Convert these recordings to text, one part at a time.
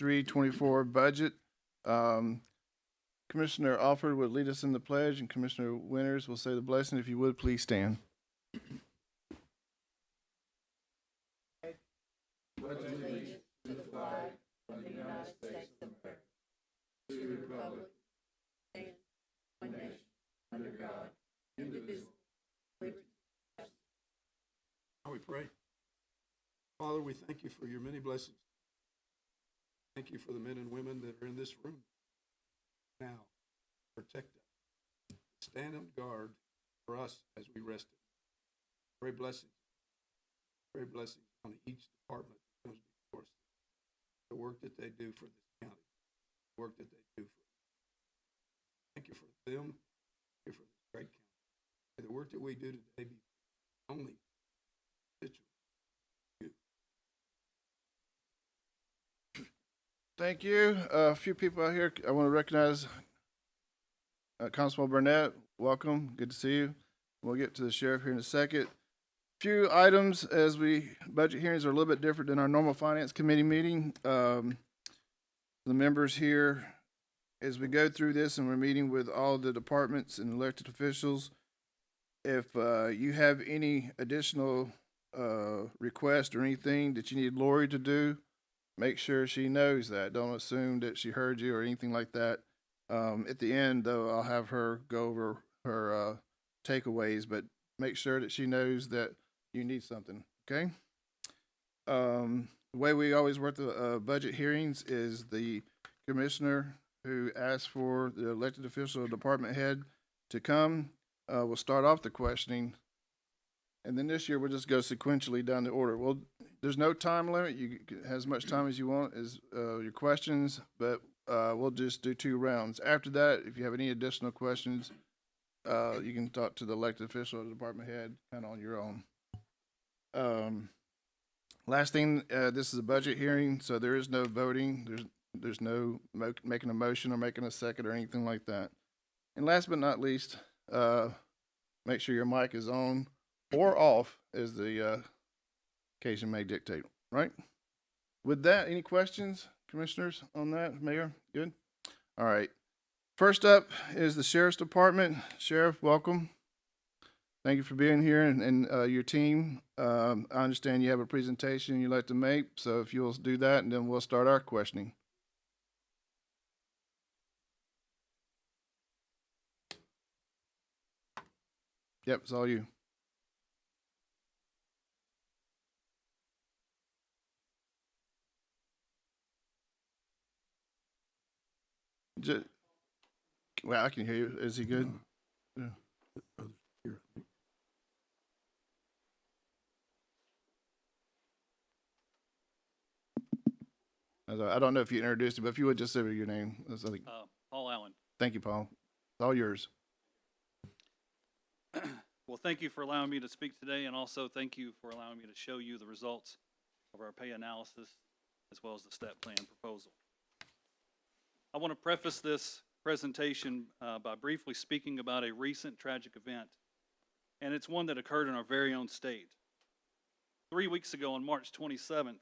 23-24 budget. Commissioner Alford would lead us in the pledge, and Commissioner Winters will say the blessing. If you would, please stand. Now we pray. Father, we thank you for your many blessings. Thank you for the men and women that are in this room now. Protect us. Stand on guard for us as we rest. Pray blessings. Pray blessings on each department that comes before us. The work that they do for this county. The work that they do for us. Thank you for them. Thank you for this great county. May the work that we do today be only constituent. Thank you. A few people out here. I want to recognize Constable Burnett. Welcome. Good to see you. We'll get to the sheriff here in a second. Few items as budget hearings are a little bit different than our normal finance committee meeting. The members here, as we go through this and we're meeting with all the departments and elected officials, if you have any additional requests or anything that you need Lori to do, make sure she knows that. Don't assume that she heard you or anything like that. At the end, though, I'll have her go over her takeaways, but make sure that she knows that you need something, okay? The way we always work the budget hearings is the commissioner who asks for the elected official or department head to come will start off the questioning. And then this year, we'll just go sequentially down the order. Well, there's no time limit. You can have as much time as you want as your questions, but we'll just do 2 rounds. After that, if you have any additional questions, you can talk to the elected official or the department head kind of on your own. Last thing, this is a budget hearing, so there is no voting. There's no making a motion or making a second or anything like that. And last but not least, make sure your mic is on or off as the occasion may dictate, right? With that, any questions, commissioners, on that? Mayor, good? All right. First up is the Sheriff's Department. Sheriff, welcome. Thank you for being here and your team. I understand you have a presentation you'd like to make, so if you'll do that, and then we'll start our questioning. Yep, it's all you. Well, I can hear you. Is he good? Yeah. I don't know if you introduced him, but if you would just say your name. Paul Allen. Thank you, Paul. It's all yours. Well, thank you for allowing me to speak today, and also thank you for allowing me to show you the results of our pay analysis as well as the step plan proposal. I want to preface this presentation by briefly speaking about a recent tragic event, and it's one that occurred in our very own state. 3 weeks ago on March 27th,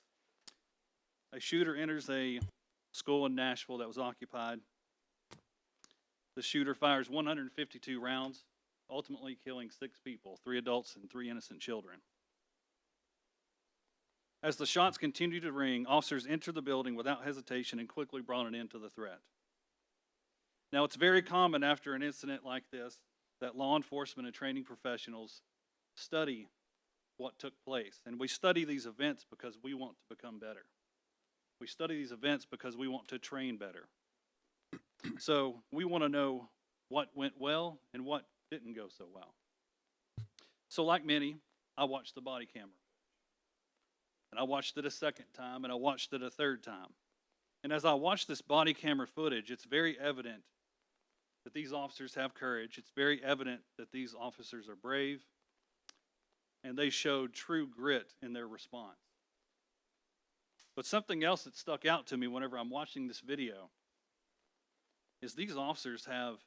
a shooter enters a school in Nashville that was occupied. The shooter fires 152 rounds, ultimately killing 6 people, 3 adults and 3 innocent children. As the shots continued to ring, officers entered the building without hesitation and quickly brought an end to the threat. Now, it's very common after an incident like this that law enforcement and training professionals study what took place. And we study these events because we want to become better. We study these events because we want to train better. So we want to know what went well and what didn't go so well. So like many, I watched the body camera. And I watched it a second time, and I watched it a third time. And as I watched this body camera footage, it's very evident that these officers have courage. It's very evident that these officers are brave, and they showed true grit in their response. But something else that stuck out to me whenever I'm watching this video is these officers have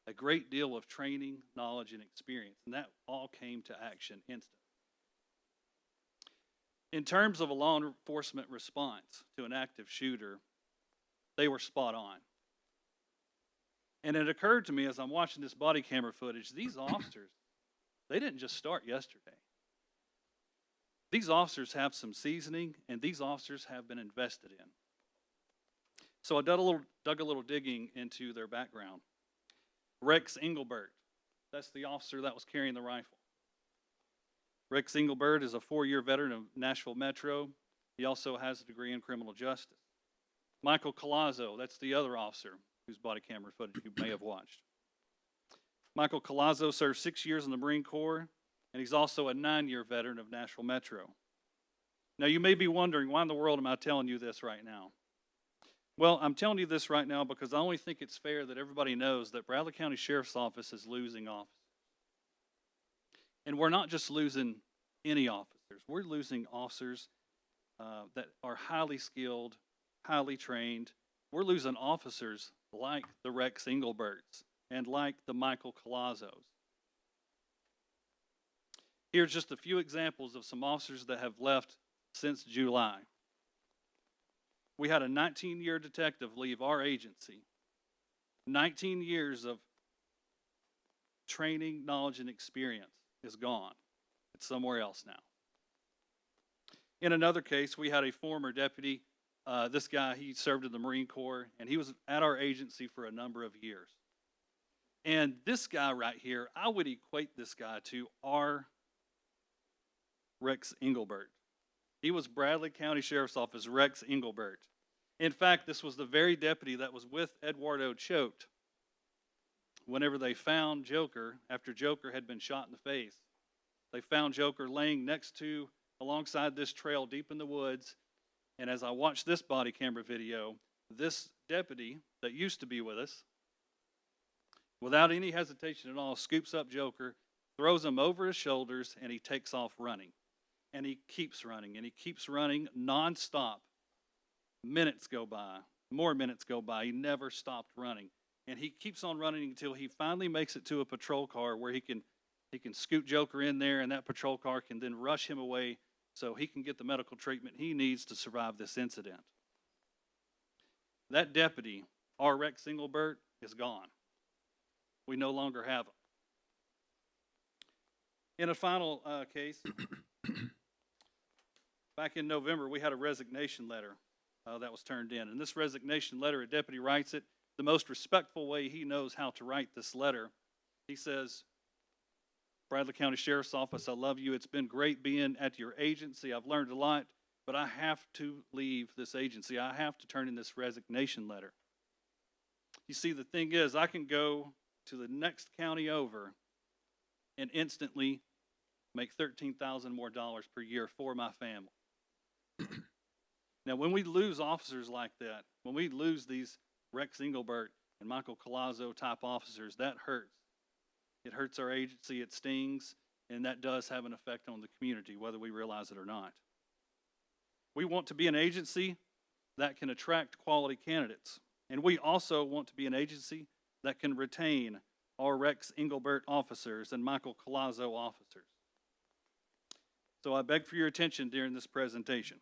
a great deal of training, knowledge, and experience, and that all came to action instantly. In terms of a law enforcement response to an active shooter, They were spot on. And it occurred to me as I'm watching this body camera footage, these officers, they didn't just start yesterday. These officers have some seasoning, and these officers have been invested in. So I dug a little digging into their background. Rex Engelbert, that's the officer that was carrying the rifle. Rex Engelbert is a 4-year veteran of Nashville Metro. He also has a degree in criminal justice. Michael Colazzo, that's the other officer whose body camera footage you may have watched. Michael Colazzo served 6 years in the Marine Corps, and he's also a 9-year veteran of Nashville Metro. Now, you may be wondering, why in the world am I telling you this right now? Well, I'm telling you this right now because I only think it's fair that everybody knows that Bradley County Sheriff's Office is losing officers. And we're not just losing any officers. We're losing officers that are highly skilled, highly trained. We're losing officers like the Rex Engelberts and like the Michael Colazzos. Here's just a few examples of some officers that have left since July. We had a 19-year detective leave our agency. 19 years of training, knowledge, and experience is gone. It's somewhere else now. In another case, we had a former deputy. This guy, he served in the Marine Corps, and he was at our agency for a number of years. And this guy right here, I would equate this guy to our Rex Engelbert. He was Bradley County Sheriff's Office Rex Engelbert. In fact, this was the very deputy that was with Eduardo Choate whenever they found Joker after Joker had been shot in the face. They found Joker laying alongside this trail deep in the woods. And as I watched this body camera video, this deputy that used to be with us, without any hesitation at all, scoops up Joker, throws him over his shoulders, and he takes off running. And he keeps running, and he keeps running nonstop. Minutes go by, more minutes go by. He never stopped running. And he keeps on running until he finally makes it to a patrol car where he can scoot Joker in there, and that patrol car can then rush him away so he can get the medical treatment he needs to survive this incident. That deputy, our Rex Engelbert, is gone. We no longer have him. In a final case, back in November, we had a resignation letter that was turned in. And this resignation letter, a deputy writes it the most respectful way he knows how to write this letter. He says, Bradley County Sheriff's Office, I love you. It's been great being at your agency. I've learned a lot, but I have to leave this agency. I have to turn in this resignation letter. You see, the thing is, I can go to the next county over and instantly make $13,000 more per year for my family. Now, when we lose officers like that, when we lose these Rex Engelbert and Michael Colazzo type officers, that hurts. It hurts our agency, it stings, and that does have an effect on the community, whether we realize it or not. We want to be an agency that can attract quality candidates, and we also want to be an agency that can retain our Rex Engelbert officers and Michael Colazzo officers. So I beg for your attention during this presentation.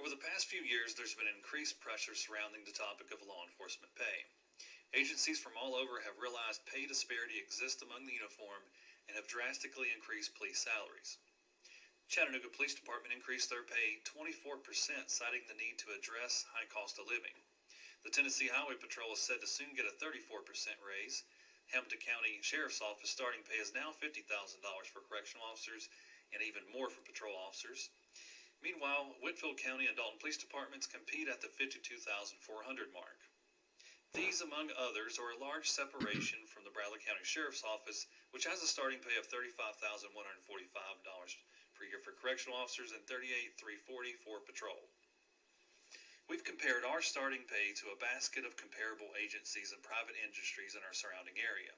Over the past few years, there's been increased pressure surrounding the topic of law enforcement pay. Agencies from all over have realized pay disparity exists among the uniformed and have drastically increased police salaries. Chattanooga Police Department increased their pay 24%, citing the need to address high cost of living. The Tennessee Highway Patrol is said to soon get a 34% raise. Hamilton County Sheriff's Office starting pay is now $50,000 for correctional officers and even more for patrol officers. Meanwhile, Whitfield County and Dalton Police Departments compete at the $52,400 mark. These, among others, are a large separation from the Bradley County Sheriff's Office, which has a starting pay of $35,145 per year for correctional officers and $38,340 for patrol. We've compared our starting pay to a basket of comparable agencies and private industries in our surrounding area,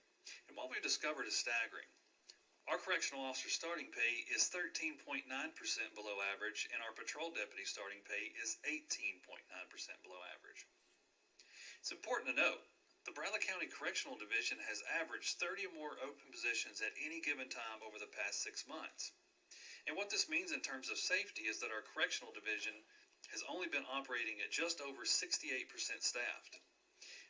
and what we've discovered is staggering. Our correctional officer starting pay is 13.9% below average, and our patrol deputy starting pay is 18.9% below average. It's important to note, the Bradley County Correctional Division has averaged 30 or more open positions at any given time over the past 6 months. And what this means in terms of safety is that our correctional division has only been operating at just over 68% staffed.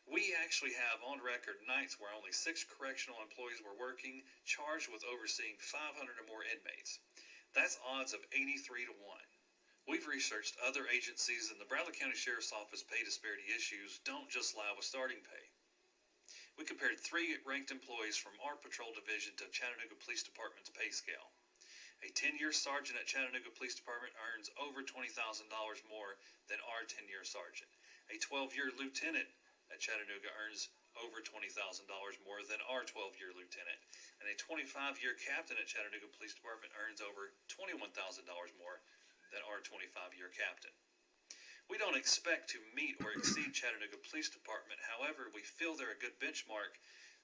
We actually have on record nights where only 6 correctional employees were working, charged with overseeing 500 or more inmates. That's odds of 83 to 1. We've researched other agencies, and the Bradley County Sheriff's Office pay disparity issues don't just lie with starting pay. We compared 3 ranked employees from our patrol division to Chattanooga Police Department's pay scale. A 10-year sergeant at Chattanooga Police Department earns over $20,000 more than our 10-year sergeant. A 12-year lieutenant at Chattanooga earns over $20,000 more than our 12-year lieutenant. And a 25-year captain at Chattanooga Police Department earns over $21,000 more than our 25-year captain. We don't expect to meet or exceed Chattanooga Police Department. However, we feel they're a good benchmark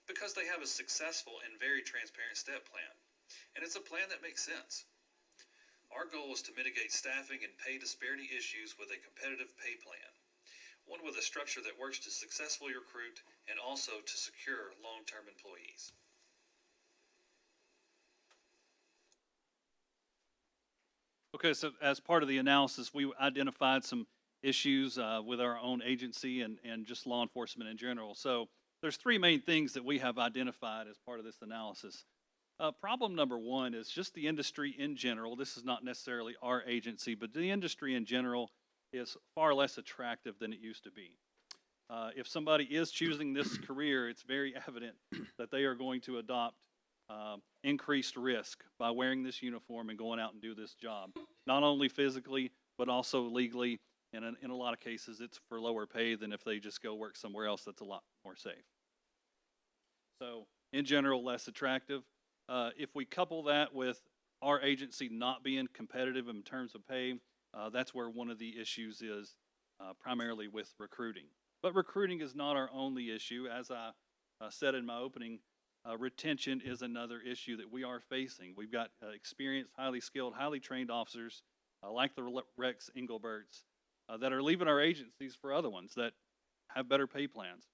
because they have a successful and very transparent step plan. And it's a plan that makes sense. Our goal is to mitigate staffing and pay disparity issues with a competitive pay plan. One with a structure that works to successfully recruit and also to secure long-term employees. Okay, so as part of the analysis, we identified some issues with our own agency and just law enforcement in general. So there's 3 main things that we have identified as part of this analysis. Problem number 1 is just the industry in general. This is not necessarily our agency, but the industry in general is far less attractive than it used to be. If somebody is choosing this career, it's very evident that they are going to adopt increased risk by wearing this uniform and going out and do this job, not only physically, but also legally. And in a lot of cases, it's for lower pay than if they just go work somewhere else that's a lot more safe. So in general, less attractive. If we couple that with our agency not being competitive in terms of pay, that's where one of the issues is, primarily with recruiting. But recruiting is not our only issue. As I said in my opening, retention is another issue that we are facing. We've got experienced, highly skilled, highly trained officers like the Rex Engelberts that are leaving our agencies for other ones that have better pay plans.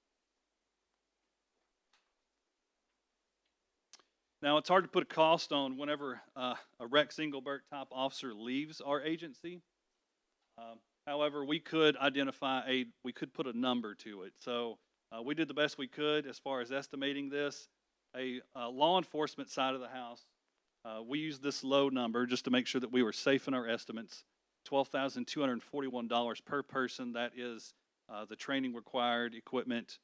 Now, it's hard to put a cost on whenever a Rex Engelbert type officer leaves our agency. However, we could we could put a number to it. So we did the best we could as far as estimating this. A law enforcement side of the house, we used this low number just to make sure that we were safe in our estimates. $12,241 per person. That is the training required equipment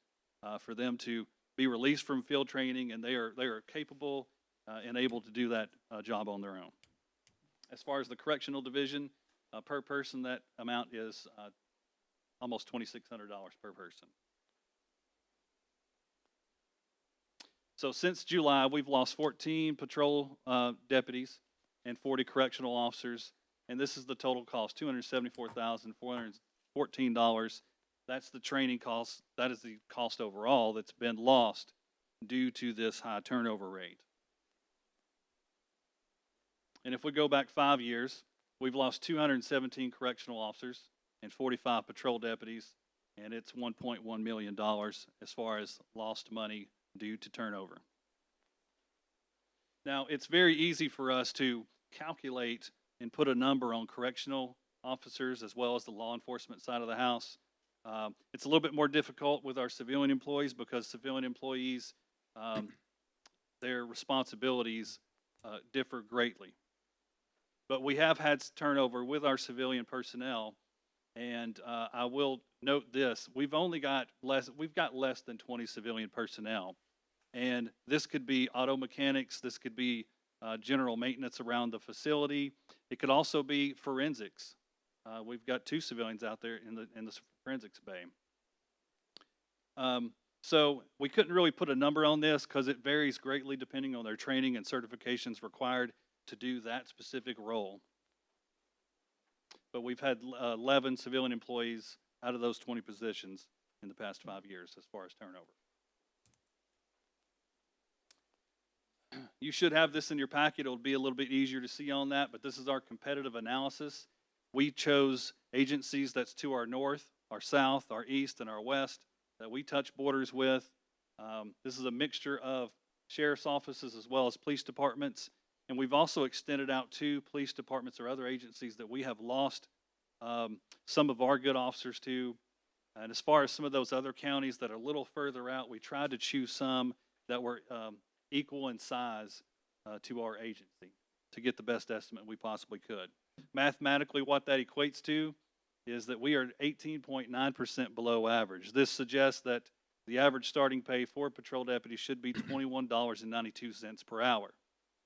for them to be released from field training, and they are capable and able to do that job on their own. As far as the correctional division, per person, that amount is almost $2,600 per person. So since July, we've lost 14 patrol deputies and 40 correctional officers, and this is the total cost, $274,414. That's the training cost. That is the cost overall that's been lost due to this high turnover rate. And if we go back 5 years, we've lost 217 correctional officers and 45 patrol deputies, and it's $1.1 million as far as lost money due to turnover. Now, it's very easy for us to calculate and put a number on correctional officers as well as the law enforcement side of the house. It's a little bit more difficult with our civilian employees because civilian employees, their responsibilities differ greatly. But we have had turnover with our civilian personnel, and I will note this: we've got less than 20 civilian personnel, and this could be auto mechanics, this could be general maintenance around the facility. It could also be forensics. We've got 2 civilians out there in the forensics bay. So we couldn't really put a number on this because it varies greatly depending on their training and certifications required to do that specific role. But we've had 11 civilian employees out of those 20 positions in the past 5 years as far as turnover. You should have this in your packet. It'll be a little bit easier to see on that, but this is our competitive analysis. We chose agencies that's to our north, our south, our east, and our west that we touch borders with. This is a mixture of sheriff's offices as well as police departments, and we've also extended out to police departments or other agencies that we have lost some of our good officers too. And as far as some of those other counties that are a little further out, we tried to choose some that were equal in size to our agency to get the best estimate we possibly could. Mathematically, what that equates to is that we are 18.9% below average. This suggests that the average starting pay for a patrol deputy should be $21.92 per hour.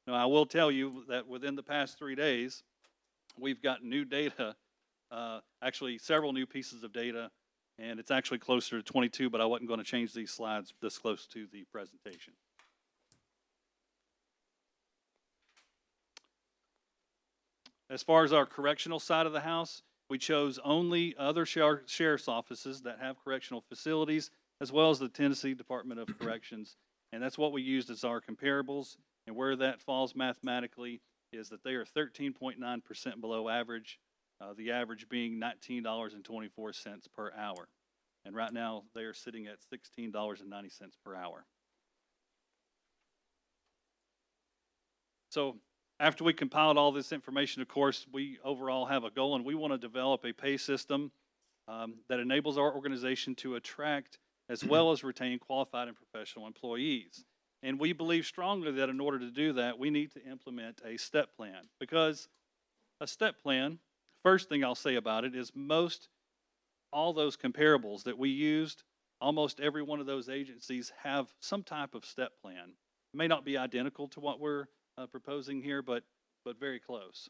Now, I will tell you that within the past 3 days, we've got new data, actually several new pieces of data, and it's actually closer to 22, but I wasn't going to change these slides this close to the presentation. As far as our correctional side of the house, we chose only other sheriff's offices that have correctional facilities, as well as the Tennessee Department of Corrections, and that's what we used as our comparables. And where that falls mathematically is that they are 13.9% below average, the average being $19.24 per hour. And right now, they are sitting at $16.90 per hour. So after we compiled all this information, of course, we overall have a goal, and we want to develop a pay system that enables our organization to attract as well as retain qualified and professional employees. And we believe strongly that in order to do that, we need to implement a step plan, because a step plan, first thing I'll say about it is all those comparables that we used, almost every one of those agencies have some type of step plan. It may not be identical to what we're proposing here, but very close.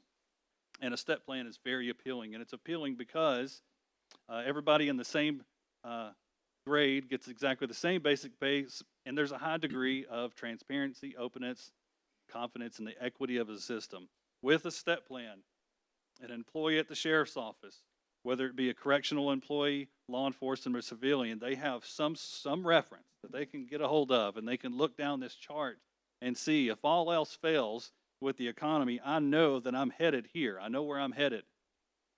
And a step plan is very appealing, and it's appealing because everybody in the same grade gets exactly the same basic pay, and there's a high degree of transparency, openness, confidence in the equity of the system. With a step plan, an employee at the sheriff's office, whether it be a correctional employee, law enforcement, or civilian, they have some reference that they can get a hold of, and they can look down this chart and see if all else fails with the economy, I know that I'm headed here. I know where I'm headed.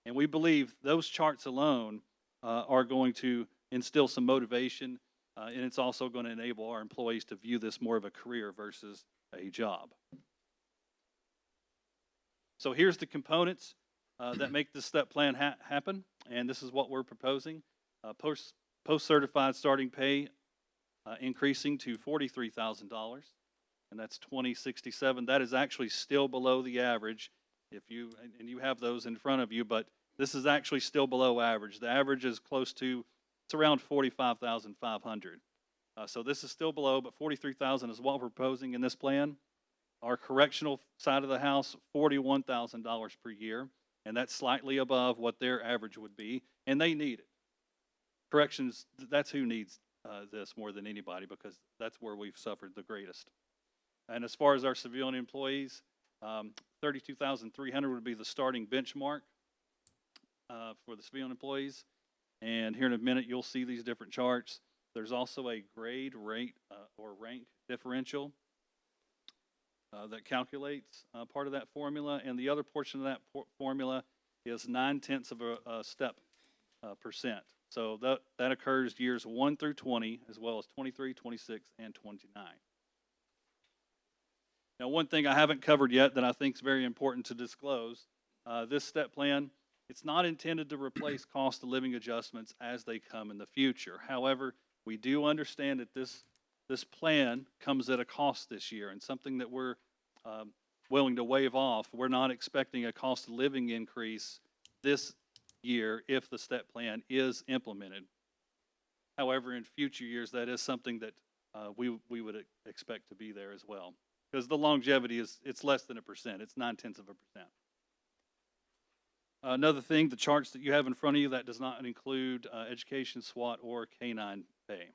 And we believe those charts alone are going to instill some motivation, and it's also going to enable our employees to view this more of a career versus a job. So here's the components that make this step plan happen, and this is what we're proposing. Post-certified starting pay increasing to $43,000, and that's $20.67. That is actually still below the average, and you have those in front of you, but this is actually still below average. The average is it's around $45,500. So this is still below, but $43,000 is what we're proposing in this plan. Our correctional side of the house, $41,000 per year, and that's slightly above what their average would be, and they need it. Corrections, that's who needs this more than anybody, because that's where we've suffered the greatest. And as far as our civilian employees, $32,300 would be the starting benchmark for the civilian employees. And here in a minute, you'll see these different charts. There's also a grade, rate, or rank differential that calculates part of that formula. And the other portion of that formula is 0.9 of a step percent. So that occurs years 1 through 20, as well as 23, 26, and 29. Now, one thing I haven't covered yet that I think is very important to disclose, this step plan, it's not intended to replace cost of living adjustments as they come in the future. However, we do understand that this plan comes at a cost this year, and something that we're willing to waive off. We're not expecting a cost of living increase this year if the step plan is implemented. However, in future years, that is something that we would expect to be there as well, because the longevity it's less than 1%. It's 0.9%. Another thing, the charts that you have in front of you, that does not include education, SWAT, or K-9 pay.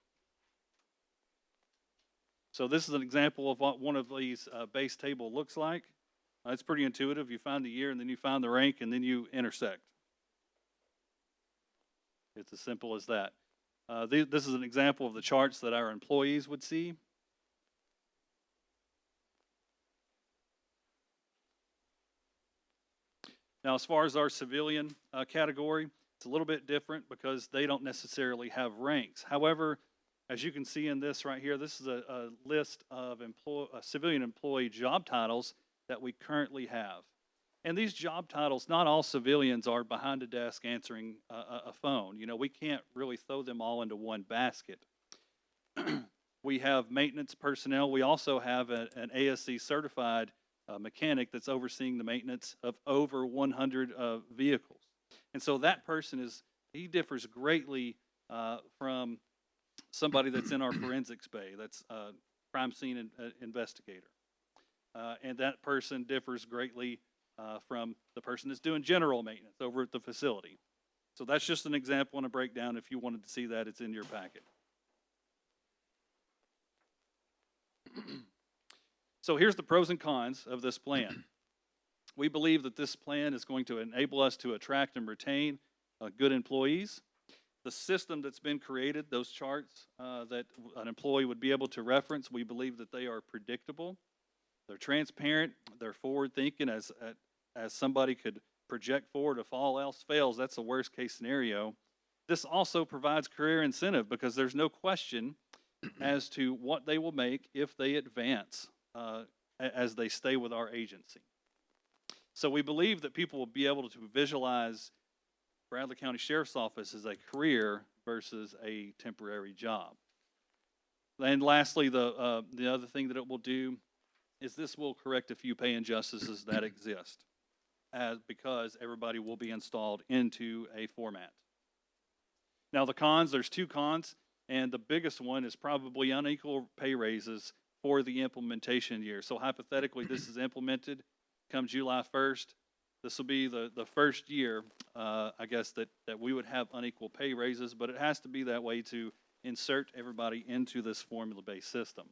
So this is an example of what one of these base table looks like. It's pretty intuitive. You find the year, and then you find the rank, and then you intersect. It's as simple as that. This is an example of the charts that our employees would see. Now, as far as our civilian category, it's a little bit different because they don't necessarily have ranks. However, as you can see in this right here, this is a list of civilian employee job titles that we currently have. And these job titles, not all civilians are behind a desk answering a phone. You know, we can't really throw them all into one basket. We have maintenance personnel. We also have an ASC certified mechanic that's overseeing the maintenance of over 100 vehicles. And so that person he differs greatly from somebody that's in our forensics bay, that's a crime scene investigator. And that person differs greatly from the person that's doing general maintenance over at the facility. So that's just an example and a breakdown. If you wanted to see that, it's in your packet. So here's the pros and cons of this plan. We believe that this plan is going to enable us to attract and retain good employees. The system that's been created, those charts that an employee would be able to reference, we believe that they are predictable. They're transparent. They're forward-thinking, as somebody could project forward. If all else fails, that's the worst-case scenario. This also provides career incentive because there's no question as to what they will make if they advance as they stay with our agency. So we believe that people will be able to visualize Bradley County Sheriff's Office as a career versus a temporary job. And lastly, the other thing that it will do is this will correct a few pay injustices that exist because everybody will be installed into a format. Now the cons, there's two cons, and the biggest one is probably unequal pay raises for the implementation year. So hypothetically, this is implemented come July 1st. This will be the first year, I guess, that we would have unequal pay raises, but it has to be that way to insert everybody into this formula-based system.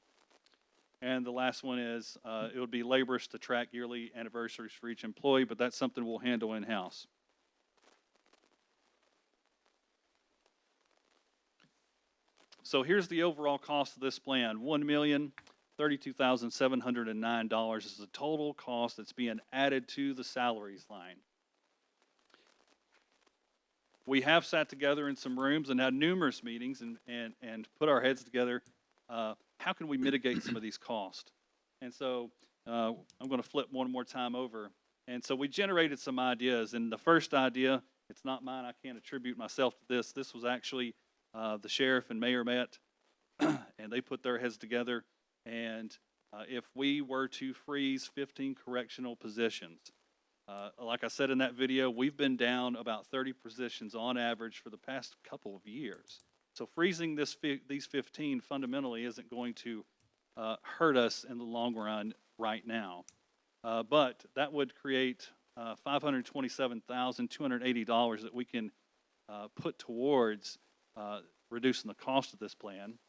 And the last one is it would be laborious to track yearly anniversaries for each employee, but that's something we'll handle in-house. So here's the overall cost of this plan. $1,032,709 is the total cost that's being added to the salaries line. We have sat together in some rooms and had numerous meetings and put our heads together. How can we mitigate some of these costs? And so I'm going to flip one more time over. And so we generated some ideas. And the first idea, it's not mine. I can't attribute myself to this. This was actually the sheriff and mayor met, and they put their heads together. And if we were to freeze 15 correctional positions, like I said in that video, we've been down about 30 positions on average for the past couple of years. So freezing these 15 fundamentally isn't going to hurt us in the long run right now. But that would create $527,280 that we can put towards reducing the cost of this plan.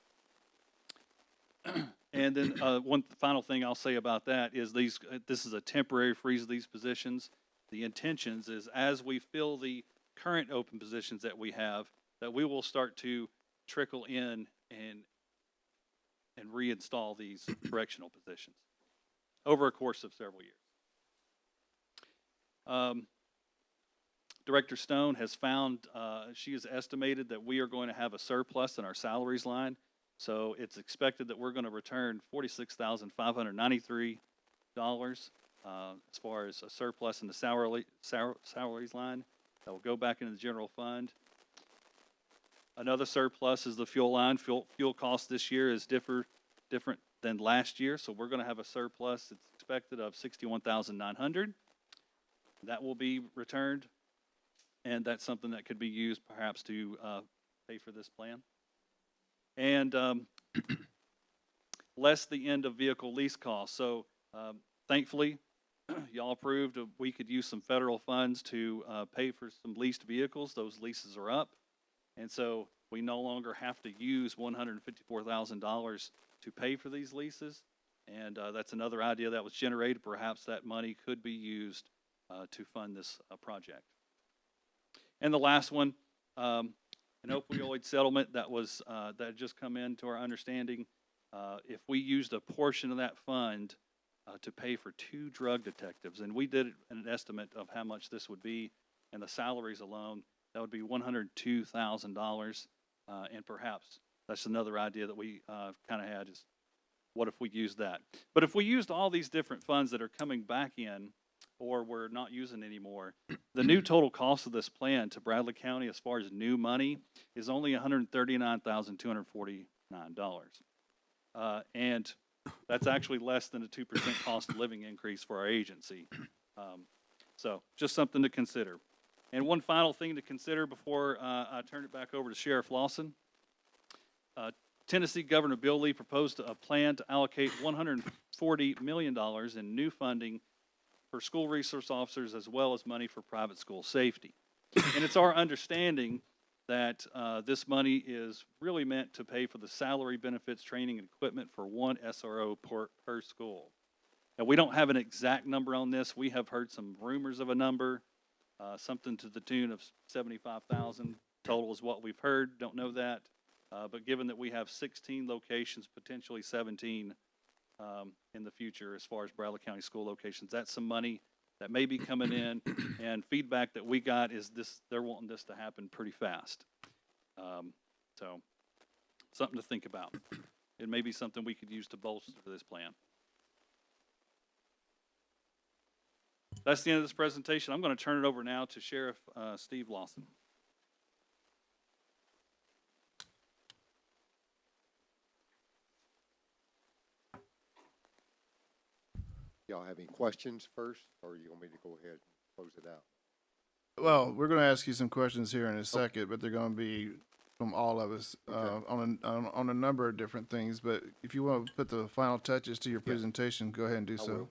And then one final thing I'll say about that is this is a temporary freeze of these positions. The intentions is as we fill the current open positions that we have, that we will start to trickle in and reinstall these correctional positions over a course of several years. Director Stone has found, she has estimated that we are going to have a surplus in our salaries line. So it's expected that we're going to return $46,593 as far as a surplus in the salaries line that will go back into the general fund. Another surplus is the fuel line. Fuel cost this year is different than last year, so we're going to have a surplus. It's expected of $61,900. That will be returned, and that's something that could be used perhaps to pay for this plan. And less the end of vehicle lease costs. So thankfully, y'all approved we could use some federal funds to pay for some leased vehicles. Those leases are up. And so we no longer have to use $154,000 to pay for these leases. And that's another idea that was generated. Perhaps that money could be used to fund this project. And the last one, an opioid settlement that had just come into our understanding. If we used a portion of that fund to pay for 2 drug detectives, and we did an estimate of how much this would be, and the salaries alone, that would be $102,000, and perhaps that's another idea that we kind of had is, what if we used that? But if we used all these different funds that are coming back in, or we're not using anymore. The new total cost of this plan to Bradley County as far as new money is only $139,249. And that's actually less than a 2% cost of living increase for our agency. So just something to consider. And one final thing to consider before I turn it back over to Sheriff Lawson. Tennessee Governor Bill Lee proposed a plan to allocate $140 million in new funding for school resource officers as well as money for private school safety. And it's our understanding that this money is really meant to pay for the salary, benefits, training, and equipment for one SRO per school. And we don't have an exact number on this. We have heard some rumors of a number, something to the tune of 75,000 total is what we've heard. Don't know that. But given that we have 16 locations, potentially 17 in the future as far as Bradley County school locations, that's some money that may be coming in. And feedback that we got is they're wanting this to happen pretty fast. So something to think about. It may be something we could use to bolster this plan. That's the end of this presentation. I'm going to turn it over now to Sheriff Steve Lawson. Y'all have any questions first, or you want me to go ahead and close it out? Well, we're going to ask you some questions here in a second, but they're going to be from all of us Okay. on a number of different things. But if you want to put the final touches to your presentation, go ahead and do I so.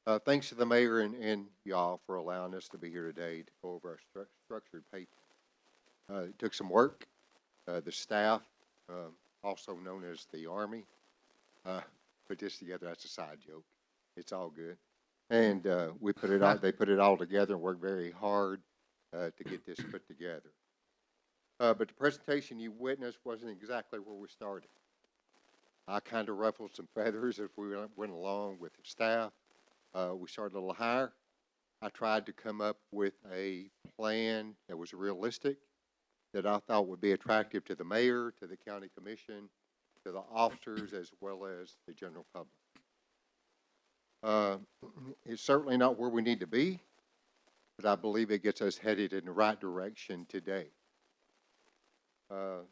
will. Thanks to the mayor and y'all for allowing us to be here today to go over our structured pay. It took some work. The staff, also known as the Army, put this together. That's a side joke. It's all good. And we put it out. They put it all together and worked very hard to get this put together. But the presentation you witnessed wasn't exactly where we started. I kind of ruffled some feathers as we went along with the staff. We started a little higher. I tried to come up with a plan that was realistic, that I thought would be attractive to the mayor, to the county commission, to the officers, as well as the general public. It's certainly not where we need to be, but I believe it gets us headed in the right direction today. I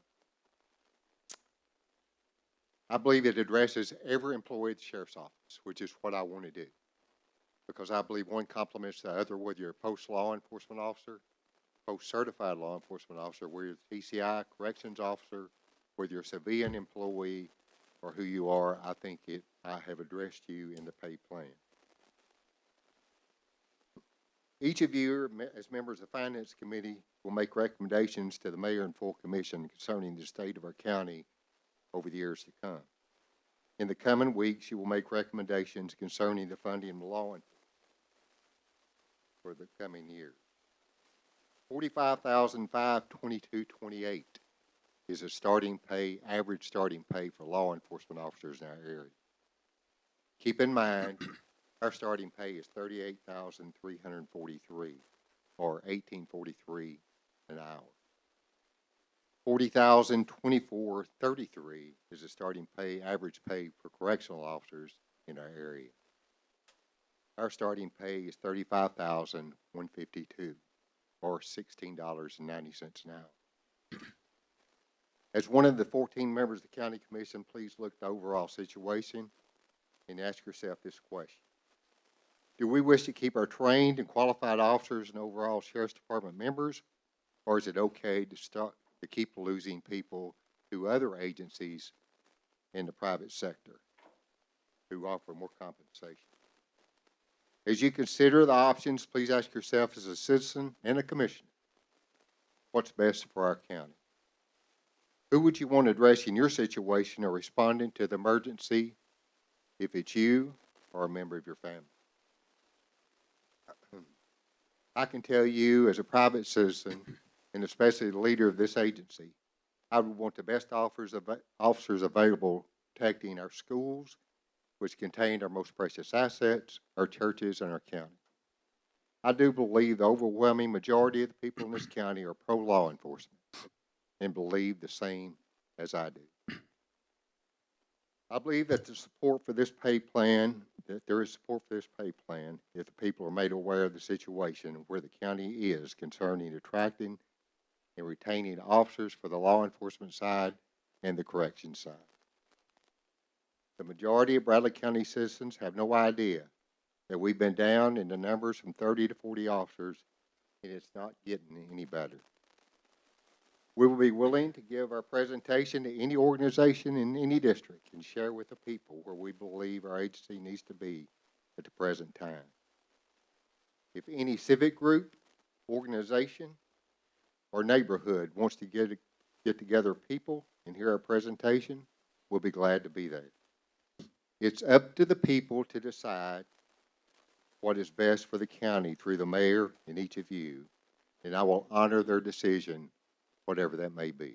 believe it addresses every employee at the sheriff's office, which is what I want to do. Because I believe one complements the other, whether you're a post-law enforcement officer, post-certified law enforcement officer, whether you're a TCI corrections officer, whether you're a civilian employee, or who you are. I think I have addressed you in the pay plan. Each of you, as members of the Finance Committee, will make recommendations to the mayor and full commission concerning the state of our county over the years to come. In the coming weeks, you will make recommendations concerning the funding of law enforcement for the coming year. $45,522.28 is a starting pay, average starting pay for law enforcement officers in our area. Keep in mind, our starting pay is $38,343, or $18.43 an hour. $40,024.33 is the starting pay, average pay for correctional officers in our area. Our starting pay is $35,152, or $16.90 an hour. As one of the 14 members of the county commission, please look at the overall situation and ask yourself this question. Do we wish to keep our trained and qualified officers and overall sheriff's department members, or is it okay to keep losing people to other agencies in the private sector who offer more compensation? As you consider the options, please ask yourself as a citizen and a commissioner, what's best for our county? Who would you want addressing your situation or responding to the emergency if it's you or a member of your family? I can tell you as a private citizen, and especially the leader of this agency, I would want the best officers available protecting our schools, which contain our most precious assets, our churches, and our county. I do believe the overwhelming majority of the people in this county are pro-law enforcement and believe the same as I do. I believe that the support for this pay plan, that there is support for this pay plan if the people are made aware of the situation and where the county is concerning attracting and retaining officers for the law enforcement side and the correction side. The majority of Bradley County citizens have no idea that we've been down in the numbers from 30 to 40 officers, and it's not getting any better. We will be willing to give our presentation to any organization in any district and share with the people where we believe our agency needs to be at the present time. If any civic group, organization, or neighborhood wants to get together people and hear our presentation, we'll be glad to be there. It's up to the people to decide what is best for the county through the mayor and each of you, and I will honor their decision, whatever that may be.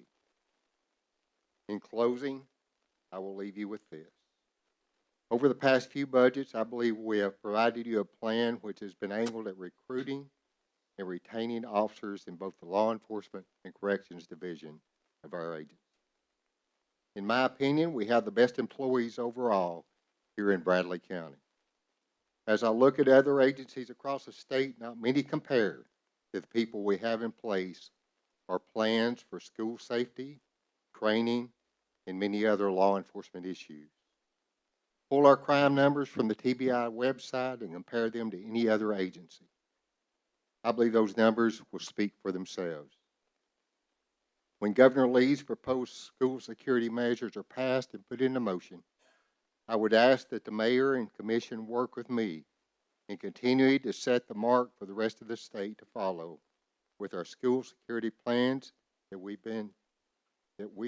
In closing, I will leave you with this. Over the past few budgets, I believe we have provided you a plan which has been aimed at recruiting and retaining officers in both the law enforcement and corrections division of our agency. In my opinion, we have the best employees overall here in Bradley County. As I look at other agencies across the state, not many compare to the people we have in place or plans for school safety, training, and many other law enforcement issues. Pull our crime numbers from the TBI website and compare them to any other agency. I believe those numbers will speak for themselves. When Governor Lee's proposed school security measures are passed and put into motion, I would ask that the mayor and commission work with me in continuing to set the mark for the rest of the state to follow with our school security plans that we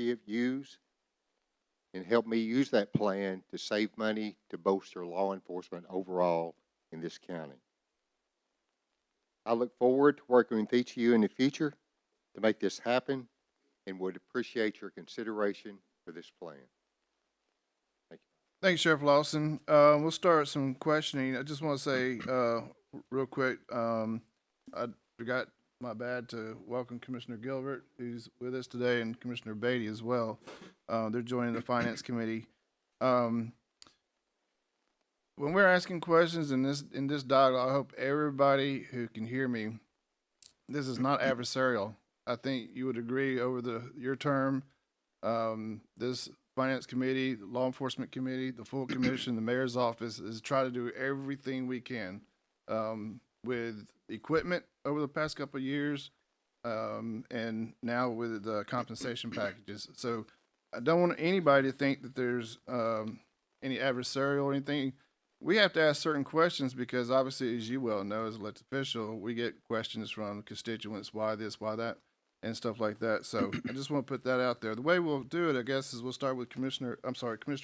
have used, and help me use that plan to save money to bolster law enforcement overall in this county. I look forward to working with each of you in the future to make this happen and would appreciate your consideration for this plan. Thank you. Thanks, Sheriff Lawson. We'll start some questioning. I just want to say real quick, I forgot my bad to welcome Commissioner Gilbert, who's with us today, and Commissioner Beatty as well. They're joining the Finance Committee. When we're asking questions in this dialogue, I hope everybody who can hear me, this is not adversarial. I think you would agree over your term, this Finance Committee, the Law Enforcement Committee, the full commission, the mayor's office is try to do everything we can with equipment over the past couple of years, and now with the compensation packages. So I don't want anybody to think that there's any adversarial or anything. We have to ask certain questions because obviously, as you well know, as an elected official, we get questions from constituents, why this, why that, and stuff like that. So I just want to put that out there. The way we'll do it, I guess, is we'll start with Commissioner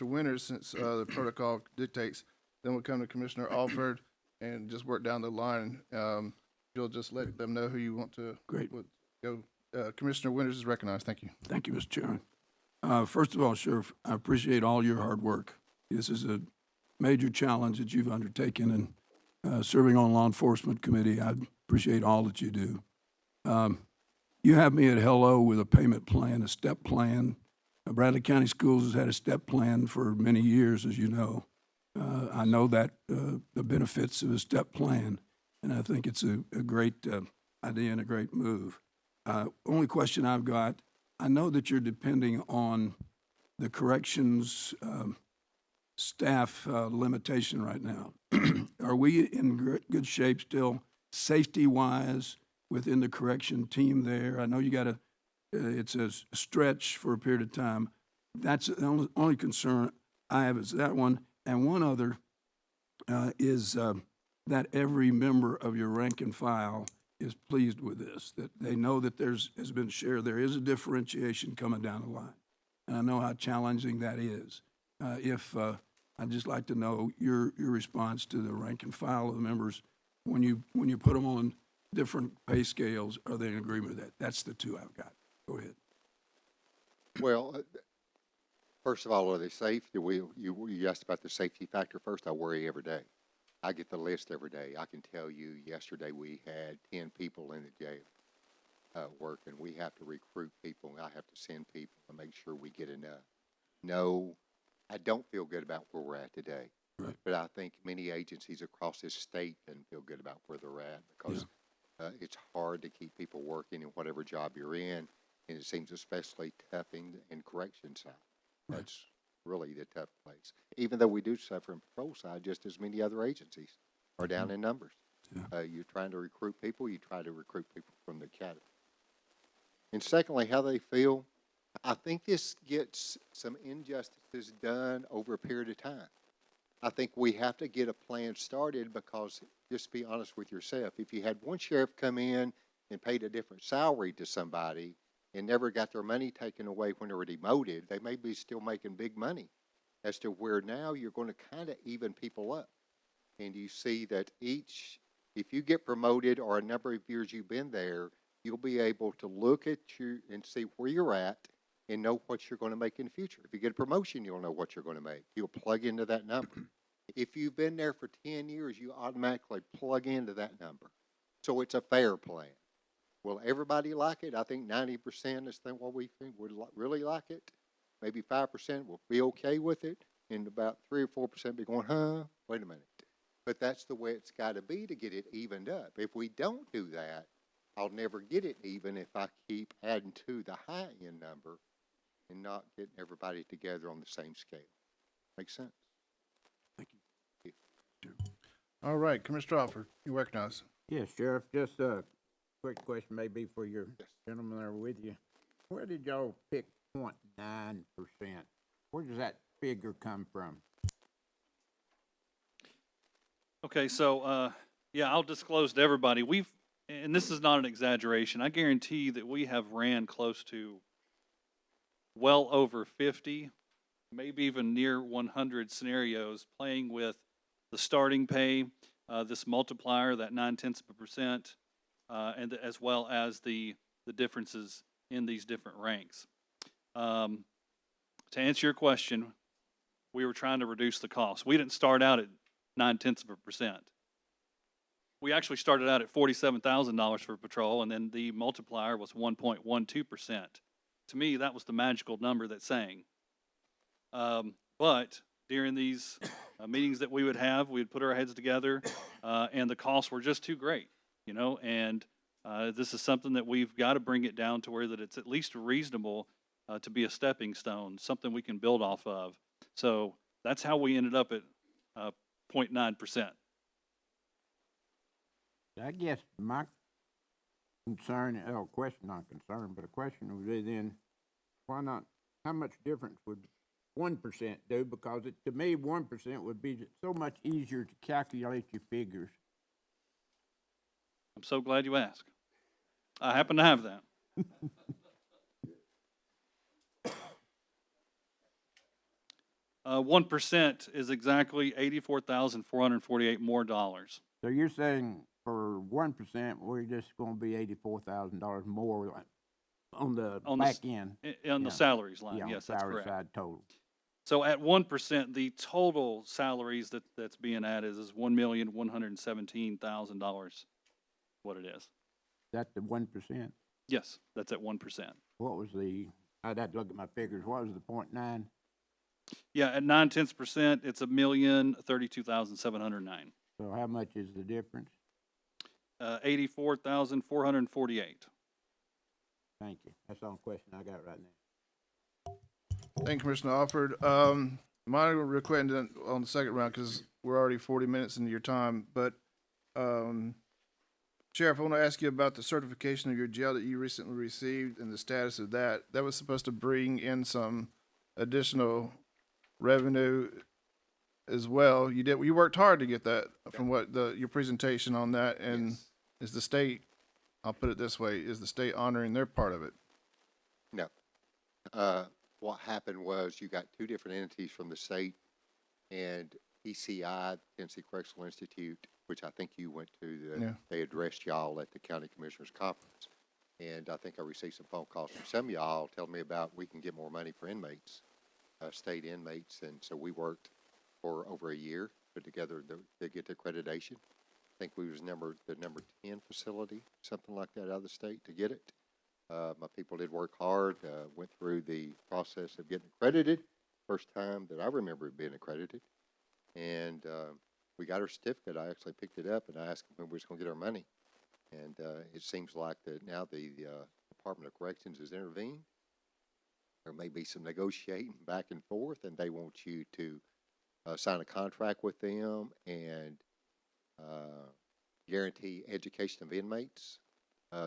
Winters, since the protocol dictates. Then we'll come to Commissioner Alford and just work down the line. You'll just let them know who you want to go. Commissioner Winters is recognized. Thank you. Thank you, Mr. Chairman. First of all, Sheriff, I appreciate all your hard work. This is a major challenge that you've undertaken, and serving on Law Enforcement Committee, I appreciate all that you do. You have me at hello with a payment plan, a step plan. Bradley County Schools has had a step plan for many years, as you know. I know that the benefits of a step plan, and I think it's a great idea and a great move. Only question I've got, I know that you're depending on the corrections staff limitation right now. Are we in good shape still, safety-wise, within the correction team there? I know you got it's a stretch for a period of time. That's the only concern I have is that one. And one other is that every member of your rank and file is pleased with this, that they know that has been shared. There is a differentiation coming down the line. And I know how challenging that is. I'd just like to know your response to the rank and file of the members when you put them on different pay scales. Are they in agreement with that? That's the two I've got. Go ahead. Well, first of all, are they safe? You asked about the safety factor first. I worry every day. I get the list every day. I can tell you yesterday we had 10 people in the jail working. We have to recruit people. I have to send people to make sure we get enough. No, I don't feel good about where we're at today. Right. But I think many agencies across this state doesn't feel good about where they're at because it's hard to keep people working in whatever job you're in, and it seems especially tough in correction side. Right. That's really the tough place. Even though we do suffer in patrol side, just as many other agencies are down in numbers. Yeah. You're trying to recruit people, you try to recruit people from the academy. And secondly, how they feel. I think this gets some injustices done over a period of time. I think we have to get a plan started because, just be honest with yourself, if you had one sheriff come in and paid a different salary to somebody and never got their money taken away when they were demoted, they may be still making big money. As to where now you're going to kind of even people up. And you see that if you get promoted or a number of years you've been there, you'll be able to look at you and see where you're at and know what you're going to make in the future. If you get a promotion, you'll know what you're going to make. You'll plug into that number. If you've been there for 10 years, you automatically plug into that number. So it's a fair plan. Will everybody like it? I think 90% is what we think would really like it. Maybe 5% will be okay with it. And about 3 or 4% be going, wait a minute. But that's the way it's got to be to get it evened up. If we don't do that, I'll never get it even if I keep adding to the high end number and not getting everybody together on the same scale. Makes sense? Thank you. All right, Commissioner Alford, you recognize. Yes, Sheriff, just a quick question maybe for your Yes. gentleman there with you. Where did y'all pick 0.9%? Where does that figure come from? Okay, so, yeah, I'll disclose to everybody, and this is not an exaggeration, I guarantee that we have ran close to well over 50, maybe even near 100 scenarios playing with the starting pay, this multiplier, that 0.9%, and as well as the differences in these different ranks. To answer your question, we were trying to reduce the cost. We didn't start out at 0.9%. We actually started out at $47,000 for patrol, and then the multiplier was 1.12%. To me, that was the magical number that's saying. But during these meetings that we would have, we'd put our heads together, and the costs were just too great, and this is something that we've got to bring it down to where that it's at least reasonable to be a stepping stone, something we can build off of. So that's how we ended up at 0.9%. I guess my concern, question, not concern, but a question would be then, why not, how much difference would 1% do? Because to me, 1% would be so much easier to calculate your figures. I'm so glad you asked. I happen to have that. 1% is exactly $84,448 more dollars. So you're saying for 1%, we're just going to be $84,000 more on the back end. On the salaries line, Yeah, yes, on the that's salary correct. side total. So at 1%, the total salaries that's being added is $1,117,000. What it is? That's the 1%. Yes, that's at 1%. What was I'd have to look at my figures. What was the 0.9? Yeah, at 0.9%, it's $1,032,709. So how much is the difference? 84,448. Thank you. That's the only question I got right now. Thank you, Commissioner Alford. Mine will request on the second round because we're already 40 minutes into your time. But Sheriff, I want to ask you about the certification of your jail that you recently received and the status of that. That was supposed to bring in some additional revenue as well. You worked hard to get that from what your presentation on that. And Yes. is the state, I'll put it this way, is the state honoring their part of it? No. What happened was you got two different entities from the state and ECI, Tennessee Correctional Institute, which I think you went to. They addressed y'all at the county commissioners conference. And I think I received some phone calls from some of y'all telling me about we can get more money for inmates, state inmates. And so we worked for over a year, put together to get the accreditation. I think we was the number 10 facility, something like that, out of the state to get it. My people did work hard, went through the process of getting accredited, first time that I remember it being accredited. And, we got our certificate. I actually picked it up and I asked them when we was gonna get our money. And, it seems like that now the, Department of Corrections has intervened. There may be some negotiating back and forth, and they want you to, sign a contract with them and, guarantee education of inmates,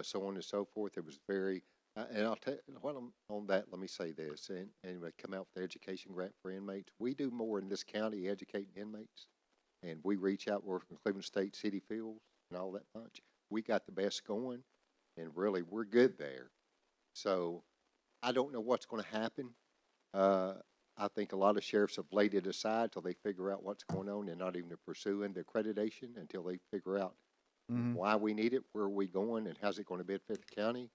so on and so forth. It was very, and I'll tell you, while I'm on that, let me say this, and when it come out with the education grant for inmates, we do more in this county educating inmates. And we reach out, we're from Cleveland State City Fields and all that bunch. We got the best going, and really, we're good there. So I don't know what's gonna happen. I think a lot of sheriffs have laid it aside till they figure out what's going on and not even pursuing the accreditation until they figure out why we need it, where are we going, and how's it gonna benefit the county?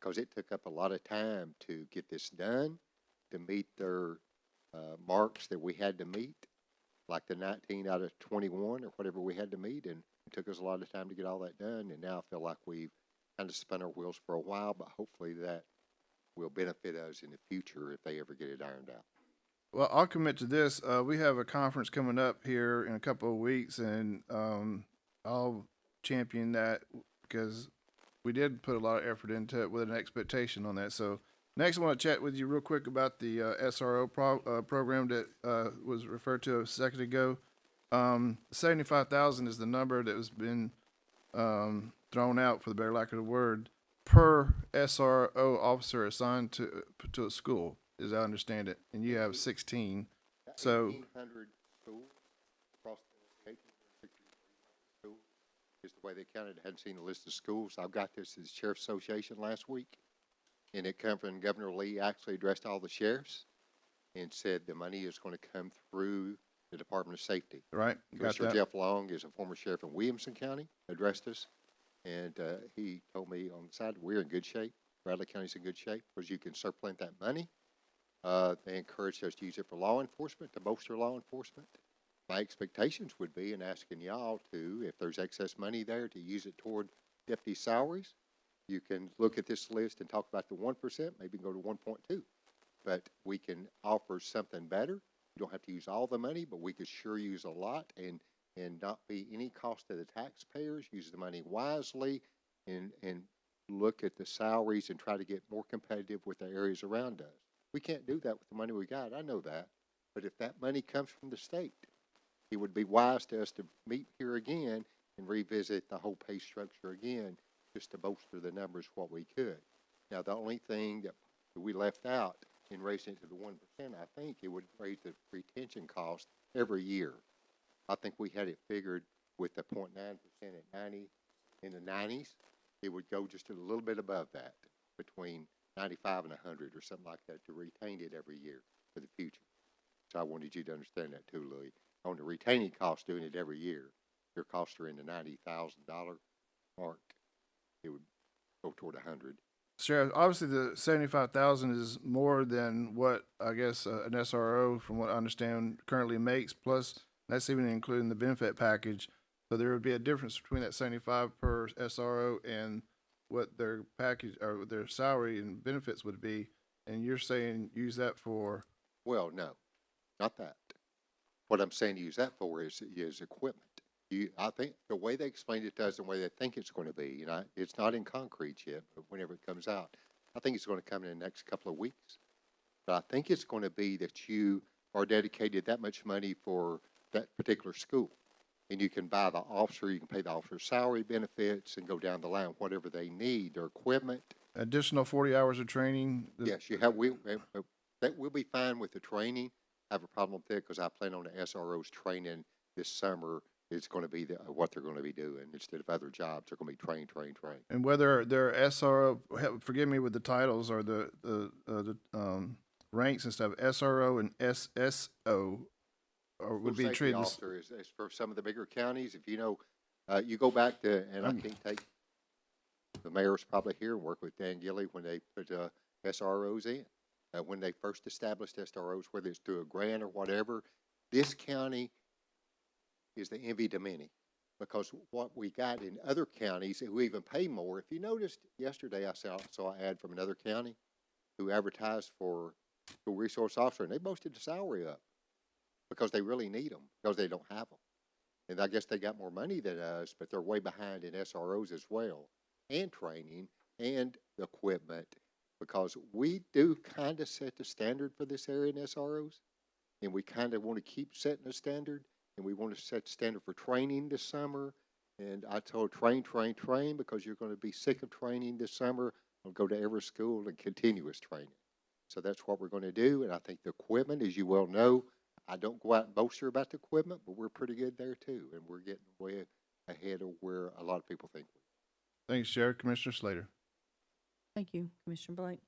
Cause it took up a lot of time to get this done, to meet their, marks that we had to meet, like the 19 out of 21 or whatever we had to meet, and it took us a lot of time to get all that done, and now I feel like we've kind of spun our wheels for a while, but hopefully that will benefit us in the future if they ever get it ironed out. Well, I'll commit to this. We have a conference coming up here in a couple of weeks, and I'll champion that because we did put a lot of effort into it with an expectation on that. So next, I want to chat with you real quick about the SRO program that was referred to a second ago. 75,000 is the number that has been thrown out, for the better lack of the word, per SRO officer assigned to a school, as I understand it, and you have 16. So 1,800 schools across the state, schools is the way they counted. I hadn't seen a list of schools. I've got this as Sheriff's Association last week, and it come from Governor Lee actually addressed all the sheriffs and said the money is going to come through the Department of Safety. right, got Commissioner that. Jeff Long is a former sheriff in Williamson County, addressed us, and he told me on the side, we're in good shape. Bradley County's in good shape because you can supplement that money. They encouraged us to use it for law enforcement, to bolster law enforcement. My expectations would be, in asking y'all to, if there's excess money there, to use it toward deputy salaries. You can look at this list and talk about the 1%, maybe go to 1.2. But we can offer something better. You don't have to use all the money, but we could sure use a lot and not be any cost to the taxpayers. Use the money wisely and look at the salaries and try to get more competitive with the areas around us. We can't do that with the money we got. I know that. But if that money comes from the state, it would be wise to us to meet here again and revisit the whole pay structure again, just to bolster the numbers what we could. Now, the only thing that we left out in raising it to the 1%, I think it would raise the retention cost every year. I think we had it figured with the 0.9% at 90, in the 90s, it would go just a little bit above that, between 95 and 100 or something like that, to retain it every year for the future. So I wanted you to understand that too, Louis. On the retaining cost, doing it every year, your costs are in the $90,000 mark. It would go toward 100. Sheriff, obviously the 75,000 is more than what I guess an SRO, from what I understand, currently makes. Plus, that's even including the benefit package. So there would be a difference between that 75 per SRO and what their package or their salary and benefits would be. And you're saying use that for? Well, no, not that. What I'm saying to use that for is equipment. I think the way they explained it to us, and the way they think it's going to be, it's not in concrete yet, but whenever it comes out, I think it's going to come in the next couple of weeks. But I think it's going to be that you are dedicated that much money for that particular school. And you can buy the officer, you can pay the officer's salary benefits and go down the line, whatever they need, their equipment. Additional 40 hours of training? Yes, that will be fine with the training. I have a problem with it because I plan on the SROs training this summer. It's going to be what they're going to be doing instead of other jobs. They're going to be train. And whether they're SRO, forgive me with the titles or the ranks and stuff, SRO and SSO, or would be treated as officer is for some of the bigger counties. If you go back to, and I can't take, the mayor's probably here and work with Dan Gilly when they put SROs in. When they first established SROs, whether it's through a grant or whatever, this county is the envy to many, because what we got in other counties who even pay more. If you noticed yesterday, I saw an ad from another county who advertised for school resource officer, and they boosted the salary up because they really need them, because they don't have them. And I guess they got more money than us, but they're way behind in SROs as well, and training and equipment, because we do kind of set the standard for this area in SROs, and we kind of want to keep setting the standard, and we want to set the standard for training this summer. And I told train, because you're going to be sick of training this summer. We'll go to every school and continuous training. So that's what we're going to do. And I think the equipment, as you well know, I don't go out and boast about the equipment, but we're pretty good there too. And we're getting way ahead of where a lot of people think we are. Thanks, Sheriff. Commissioner Slater. Thank you, Commissioner Blake.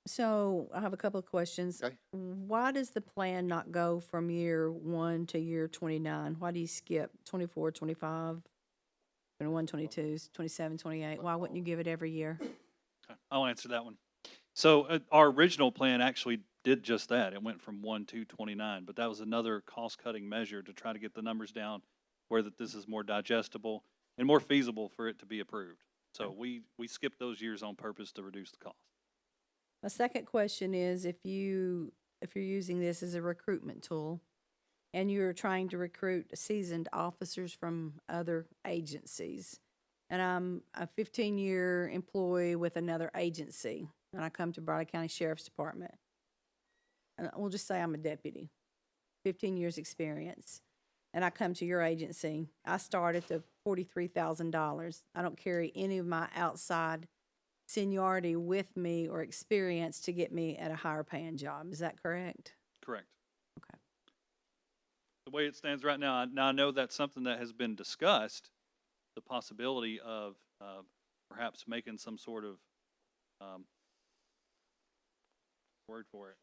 So I have a couple of questions. Okay. Why does the plan not go from year 1 to year 29? Why do you skip 24, 25, 21, 22, 27, 28? Why wouldn't you give it every year? Okay, I'll answer that one. So our original plan actually did just that. It went from 1 to 29, but that was another cost-cutting measure to try to get the numbers down where that this is more digestible and more feasible for it to be approved. So we skipped those years on purpose to reduce the cost. My second question is if you're using this as a recruitment tool and you're trying to recruit seasoned officers from other agencies, and I'm a 15-year employee with another agency, and I come to Bradley County Sheriff's Department, and we'll just say I'm a deputy, 15 years experience, and I come to your agency, I start at the $43,000. I don't carry any of my outside seniority with me or experience to get me at a higher paying job. Is that correct? Correct. Okay. The way it stands right now, I know that's something that has been discussed, the possibility of perhaps making some sort of word for it.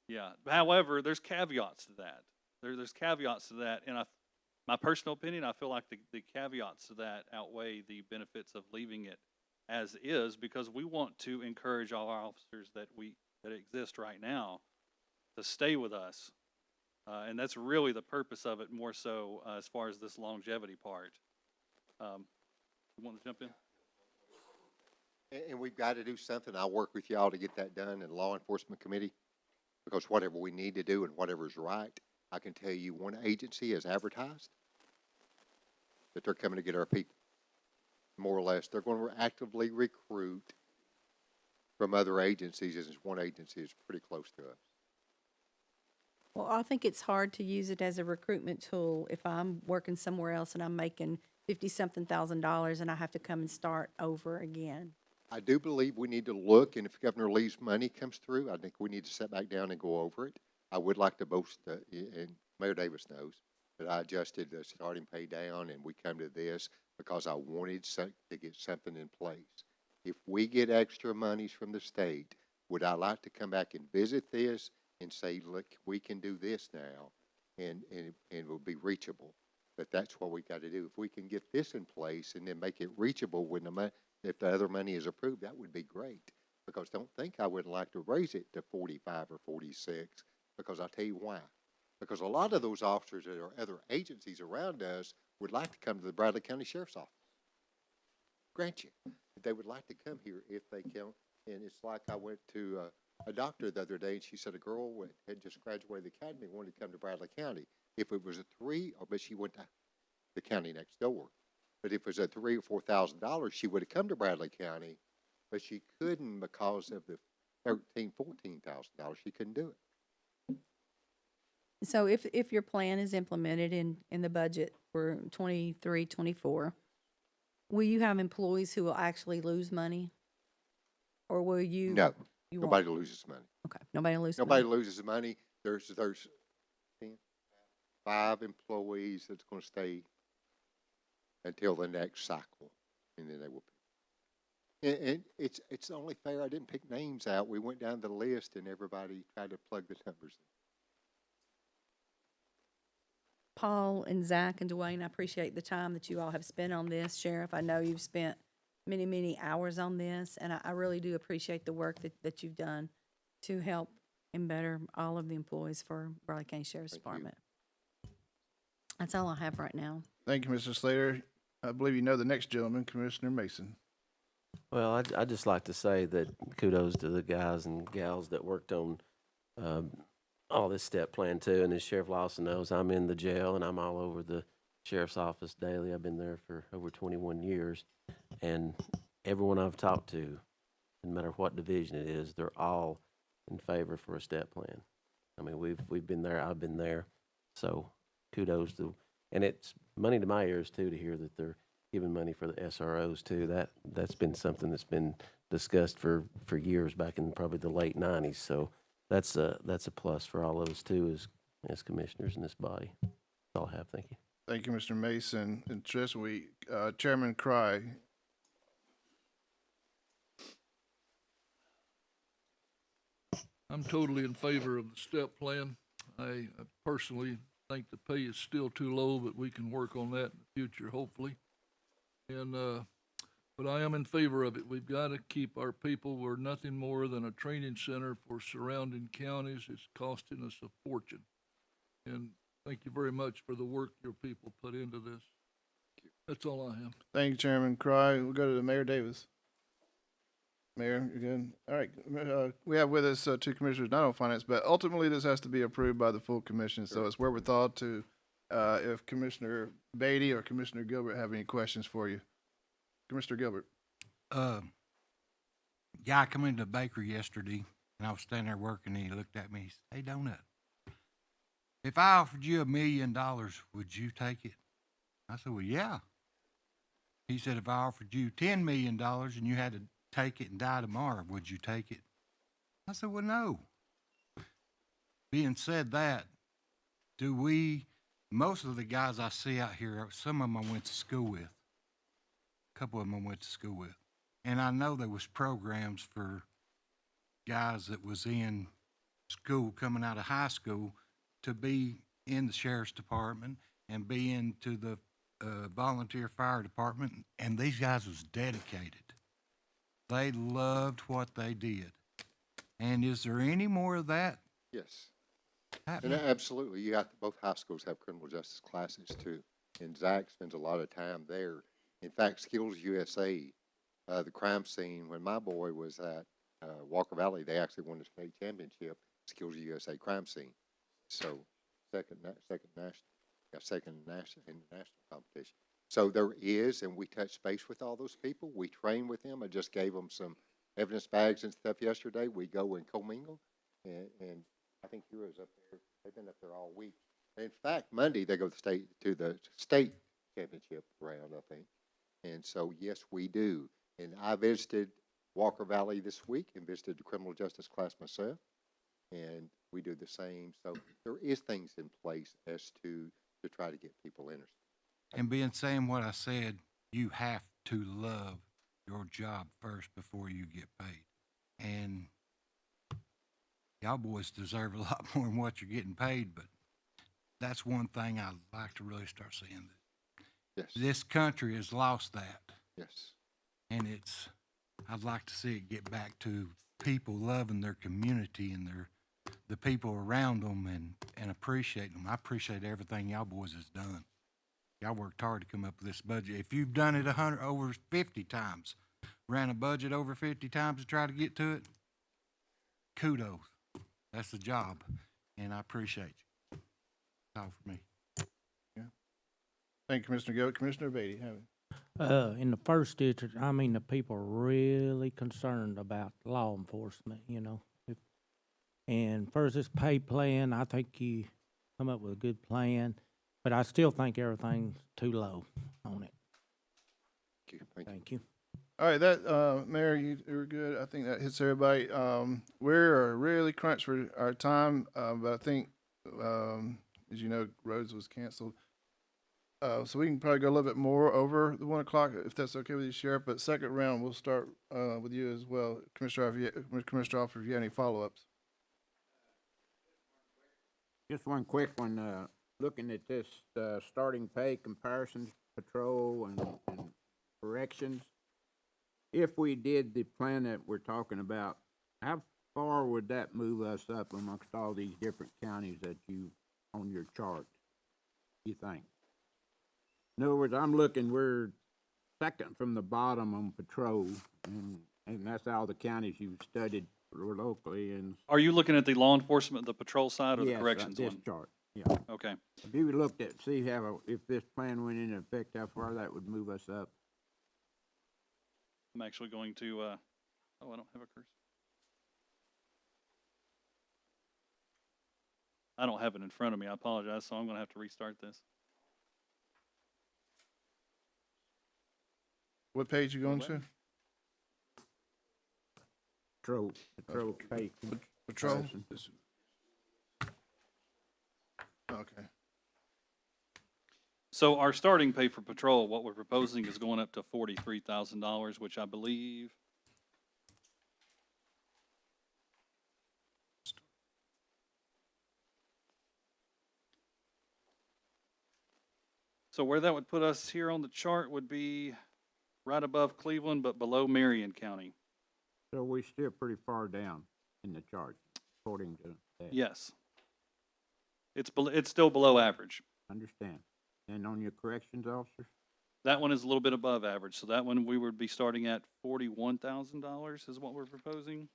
Yeah. However, there's caveats to that. There's caveats to that, and my personal opinion, I feel like the caveats to that outweigh the benefits of leaving it as is, because we want to encourage all our officers that exist right now to stay with us, and that's really the purpose of it, more so as far as this longevity part. You want to jump in? And we've got to do something. I'll work with y'all to get that done in the law enforcement committee, because whatever we need to do and whatever's right, I can tell you one agency has advertised that they're coming to get our people. More or less, they're going to actively recruit from other agencies, as one agency is pretty close to us. Well, I think it's hard to use it as a recruitment tool if I'm working somewhere else and I'm making $50-something thousand and I have to come and start over again. I do believe we need to look, and if Governor Lee's money comes through, I think we need to sit back down and go over it. I would like to boast, and Mayor Davis knows, that I adjusted the starting pay down, and we come to this because I wanted to get something in place. If we get extra monies from the state, would I like to come back and visit this and say, look, we can do this now, and it will be reachable. But that's what we got to do. If we can get this in place and then make it reachable when if the other money is approved, that would be great. Because don't think I wouldn't like to raise it to 45 or 46, because I'll tell you why. Because a lot of those officers that are other agencies around us would like to come to the Bradley County Sheriff's Office. Grant you, they would like to come here if they can. And it's like I went to a doctor the other day, and she said a girl had just graduated the academy, wanted to come to Bradley County. If it was but she went to the county next door. But if it was $3,000 or $4,000, she would have come to Bradley County, but she couldn't because of the $14,000. She couldn't do it. So if your plan is implemented in the budget for 23, 24, will you have employees who will actually lose money? Or will you? No, you nobody won't? loses money. Okay, nobody will lose Nobody money. loses money. There's 5 employees that's going to stay until the next cycle, and then they will pick. And it's only fair. I didn't pick names out. We went down the list, and everybody tried to plug the numbers in. Paul and Zach and Dwayne, I appreciate the time that you all have spent on this. Sheriff, I know you've spent many, many hours on this, and I really do appreciate the work that you've done to help and better all of the employees for Bradley County Sheriff's Department. That's all I have right now. Thank you, Mr. Slater. I believe you know the next gentleman, Commissioner Mason. Well, I'd just like to say that kudos to the guys and gals that worked on um, all this step plan too. And as Sheriff Lawson knows, I'm in the jail and I'm all over the sheriff's office daily. I've been there for over 21 years, and everyone I've talked to, no matter what division it is, they're all in favor for a step plan. I mean, we've been there. I've been there. So kudos to, and it's money to my ears too to hear that they're giving money for the SROs too. That's been something that's been discussed for years back in probably the late '90s. So that's a plus for all of us too as commissioners in this body. That's all I have. Thank you. Thank you, Mr. Mason. And Trish, Chairman Cry. I'm totally in favor of the step plan. I personally think the pay is still too low, but we can work on that in the future, hopefully. And, but I am in favor of it. We've got to keep our people. We're nothing more than a training center for surrounding counties. It's costing us a fortune. And thank you very much for the work your people put into this. That's all I have. Thank you, Chairman Cry. We'll go to Mayor Davis. Mayor, you good? All right. We have with us two commissioners, not on finance, but ultimately this has to be approved by the full commission. So it's wherewithal to, if Commissioner Beatty or Commissioner Gilbert have any questions for you. Commissioner Gilbert. Guy come into the bakery yesterday, and I was standing there working, and he looked at me. He said, "Hey, Donut, if I offered you $1 million, would you take it?" I said, "Well, yeah." He said, "If I offered you $10 million and you had to take it and die tomorrow, would you take it?" I said, "Well, no." Being said that, most of the guys I see out here, some of them I went to school with. A couple of them I went to school with. And I know there was programs for guys that was in school, coming out of high school, to be in the sheriff's department and be into the volunteer fire department. And these guys was dedicated. They loved what they did. And is there any more of that? Yes. happening? And absolutely, both high schools have criminal justice classes too. And Zach spends a lot of time there. In fact, Skills USA, the crime scene, when my boy was at Walker Valley, they actually won the state championship, Skills USA crime scene. So second national international competition. So there is, and we touch base with all those people. We train with them. I just gave them some evidence bags and stuff yesterday. We go and commingle, and I think Heroes up there. They've been up there all week. And in fact, Monday they go to the state championship round, I think. And so yes, we do. And I visited Walker Valley this week and visited the criminal justice class myself. And we do the same. So there is things in place as to try to get people interested. And being saying what I said, you have to love your job first before you get paid. And y'all boys deserve a lot more than what you're getting paid, but that's one thing I'd like to really start seeing. Yes. This country has lost that. Yes. And I'd like to see it get back to people loving their community and the people around them and appreciating them. I appreciate everything y'all boys has done. Y'all worked hard to come up with this budget. If you've done it over 50 times, ran a budget over 50 times to try to get to it, kudos. That's the job, and I appreciate you. That's all for me. Yeah. Thank you, Commissioner Gilbert. Commissioner Beatty, have it. In the first district, I mean, the people are really concerned about law enforcement, you know. And first, this pay plan, I think you come up with a good plan, but I still think everything's too low on it. Thank you. All right, Mayor, you were good. I think that hits everybody. We're really crunched for our time, but I think, as you know, Rhodes was canceled. So we can probably go a little bit more over the 1 o'clock, if that's okay with you, Sheriff. But second round, we'll start with you as well, Commissioner. Commissioner Officer, if you have any follow-ups. Just one quick one, looking at this, starting pay comparisons, patrol and corrections. If we did the plan that we're talking about, how far would that move us up amongst all these different counties that you, on your chart, you think? In other words, I'm looking, we're second from the bottom on patrol, and that's all the counties you've studied locally, and. Are you looking at the law enforcement, the patrol side, or the Yes, corrections this one? chart, yeah. Okay. If you looked at, see how, if this plan went into effect, how far that would move us up. I'm actually going to, oh, I don't have a cursor. I don't have it in front of me. I apologize, so I'm gonna have to restart this. What page you going to? Patrol pay. Patrol? comparison. Okay. So our starting pay for patrol, what we're proposing is going up to $43,000, which I believe. So where that would put us here on the chart would be right above Cleveland, but below Marion County. So we're still pretty far down in the chart, according to that. Yes. It's still below average. Understand. And on your corrections officers? That one is a little bit above average, so that one we would be starting at $41,000 is what we're proposing.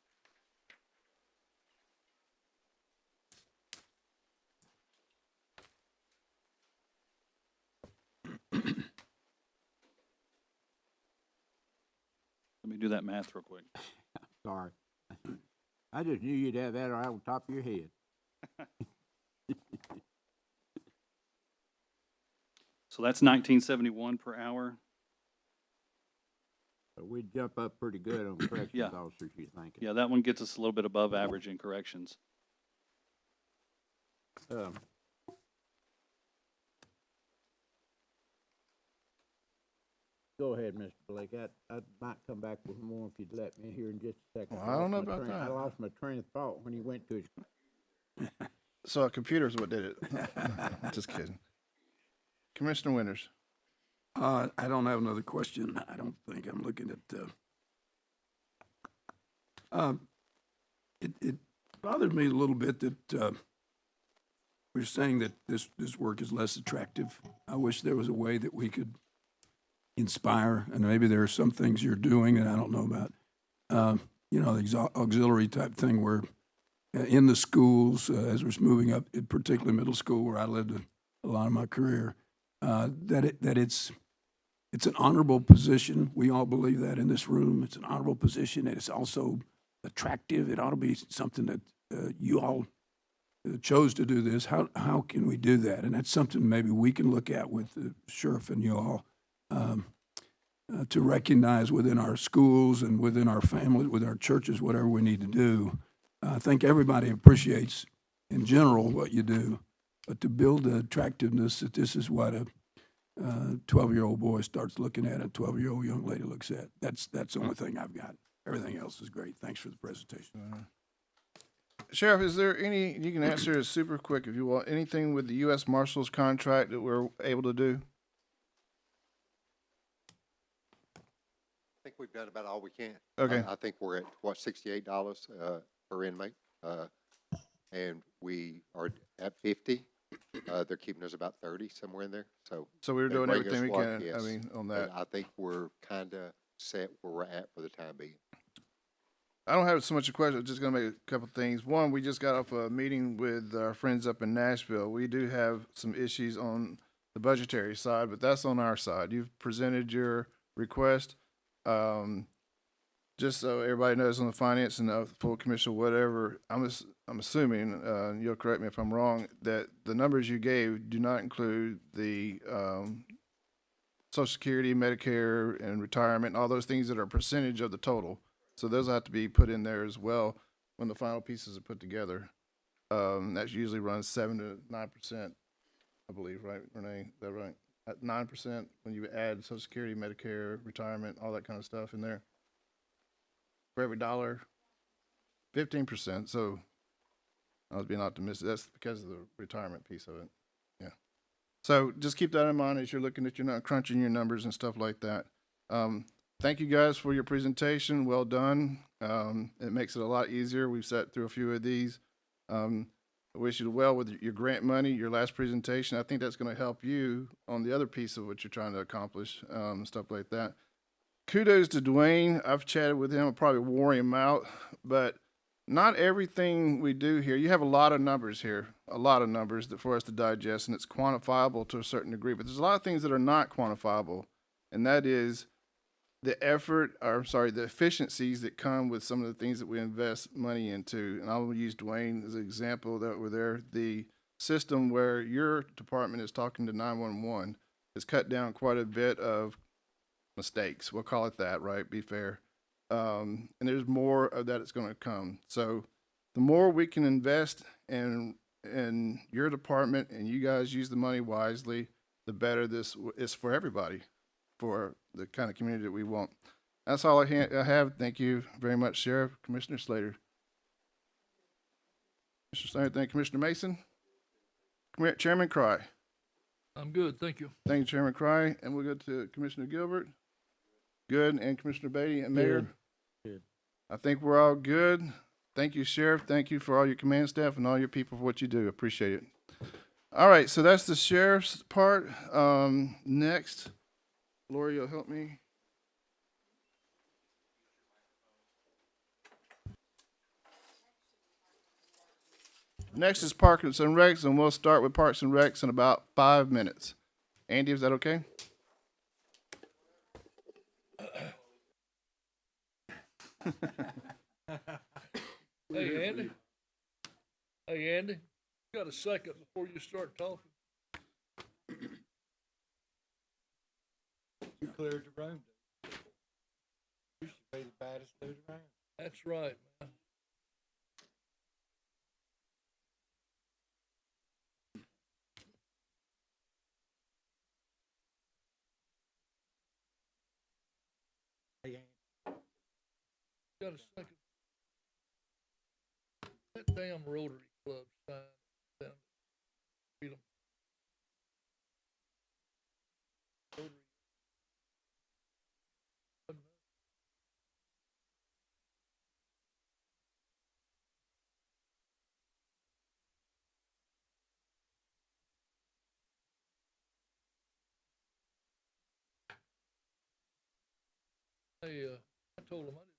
Let me do that math real quick. Sorry. I just knew you'd have that right on top of your head. So that's $19.71 per hour. So we'd jump up pretty good on corrections Yeah. officers, you think? Yeah, that one gets us a little bit above average in corrections. Go ahead, Mr. Blake. I might come back with more if you'd let me here in just a second. Well, I don't know about that. I lost my train of thought when he went to his. So a computer's what did it. Just kidding. Commissioner Winters. I don't have another question. I don't think. I'm looking at, it bothered me a little bit that, we're saying that this work is less attractive. I wish there was a way that we could inspire, and maybe there are some things you're doing that I don't know about. You know, the auxiliary type thing where in the schools, as we're moving up, particularly middle school where I lived a lot of my career, that it's an honorable position. We all believe that in this room. It's an honorable position. And it's also attractive. It ought to be something that you all chose to do this. How can we do that? And that's something maybe we can look at with the sheriff and you all to recognize within our schools and within our families, with our churches, whatever we need to do. I think everybody appreciates in general what you do, but to build the attractiveness that this is what a 12-year-old boy starts looking at, a 12-year-old young lady looks at. That's the only thing I've got. Everything else is great. Thanks for the presentation. Sheriff, is there any, you can answer it super quick if you want, anything with the U.S. Marshals contract that we're able to do? I think we've done about all we can. Okay. I think we're at, what, $68 per inmate? And we are at 50. They're keeping us about 30, somewhere in there, so. So we're they doing bring everything us we what? can, I Yes. mean, on And that. I think we're kinda set where we're at for the time being. I don't have so much a question, I'm just gonna make a couple things. One, we just got off a meeting with our friends up in Nashville. We do have some issues on the budgetary side, but that's on our side. You've presented your request. Just so everybody knows on the finance and the full commission, whatever, I'm assuming, you'll correct me if I'm wrong, that the numbers you gave do not include the, Social Security, Medicare, and retirement, and all those things that are a percentage of the total. So those have to be put in there as well when the final pieces are put together. That usually runs 7 to 9%, I believe, right, Renee? Is that right? At 9% when you add Social Security, Medicare, retirement, all that kind of stuff in there. For every dollar, 15%. So I was being optimistic. That's because of the retirement piece of it. Yeah. So just keep that in mind as you're looking at your crunching your numbers and stuff like that. Thank you guys for your presentation. Well done. It makes it a lot easier. We've sat through a few of these. I wish you well with your grant money, your last presentation. I think that's going to help you on the other piece of what you're trying to accomplish, stuff like that. Kudos to Dwayne. I've chatted with him. I'll probably wore him out, but not everything we do here. You have a lot of numbers here, a lot of numbers that for us to digest, and it's quantifiable to a certain degree. But there's a lot of things that are not quantifiable, and that is the effort, or I'm sorry, the efficiencies that come with some of the things that we invest money into. And I'll use Dwayne as an example that were there. The system where your department is talking to 911 has cut down quite a bit of mistakes. We'll call it that, right? Be fair. And there's more of that that's going to come. So the more we can invest in your department and you guys use the money wisely, the better this is for everybody, for the kind of community that we want. That's all I have. Thank you very much, Sheriff. Commissioner Slater. Commissioner Slater, thank you. Commissioner Mason. Chairman Cry. I'm good, thank you. Thank you, Chairman Cry. And we'll go to Commissioner Gilbert. Good. And Commissioner Beatty and Mayor. Good. I think we're all good. Thank you, Sheriff. Thank you for all your command staff and all your people for what you do. Appreciate it. All right, so that's the sheriff's part. Next, Lori, you'll help me. Next is Parks and Recs, and we'll start with Parks and Recs in about 5 minutes. Andy, is that okay? Hey, Andy. Hey, Andy, you got a second before you start talking? You cleared the room. You should be the baddest dude around. That's right, man. Hey, Andy. Got a second? That damn Rotary Club sign down. Read 'em. Rotary. Hey, I told him I didn't.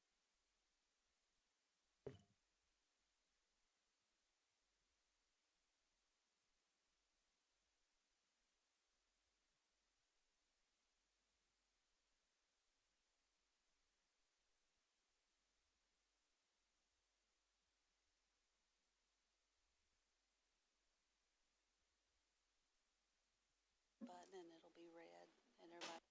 Button and it'll be red and everybody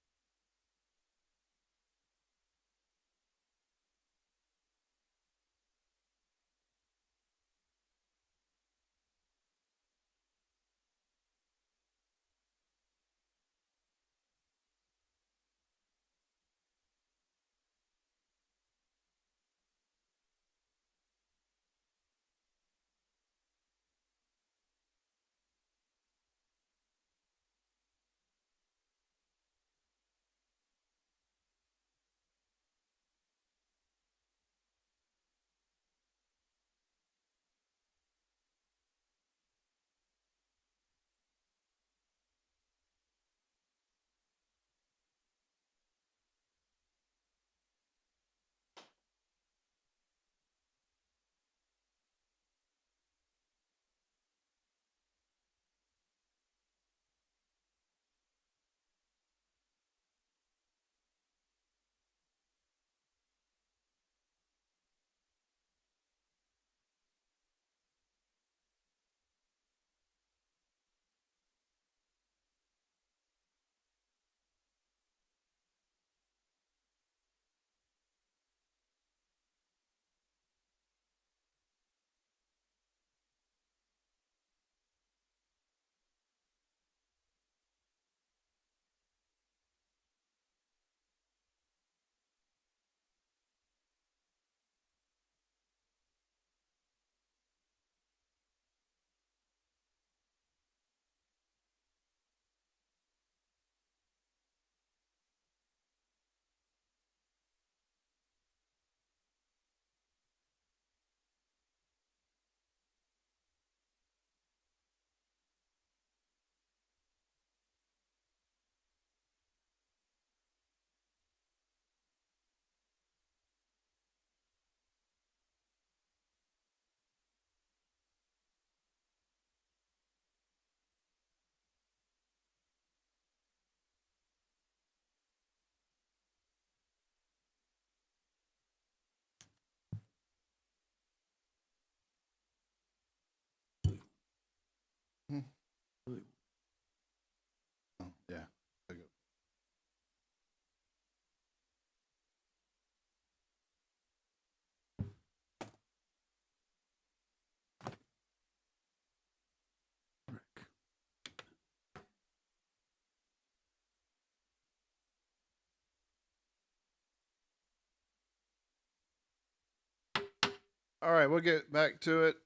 Yeah. There you go. All right, we'll get back to it.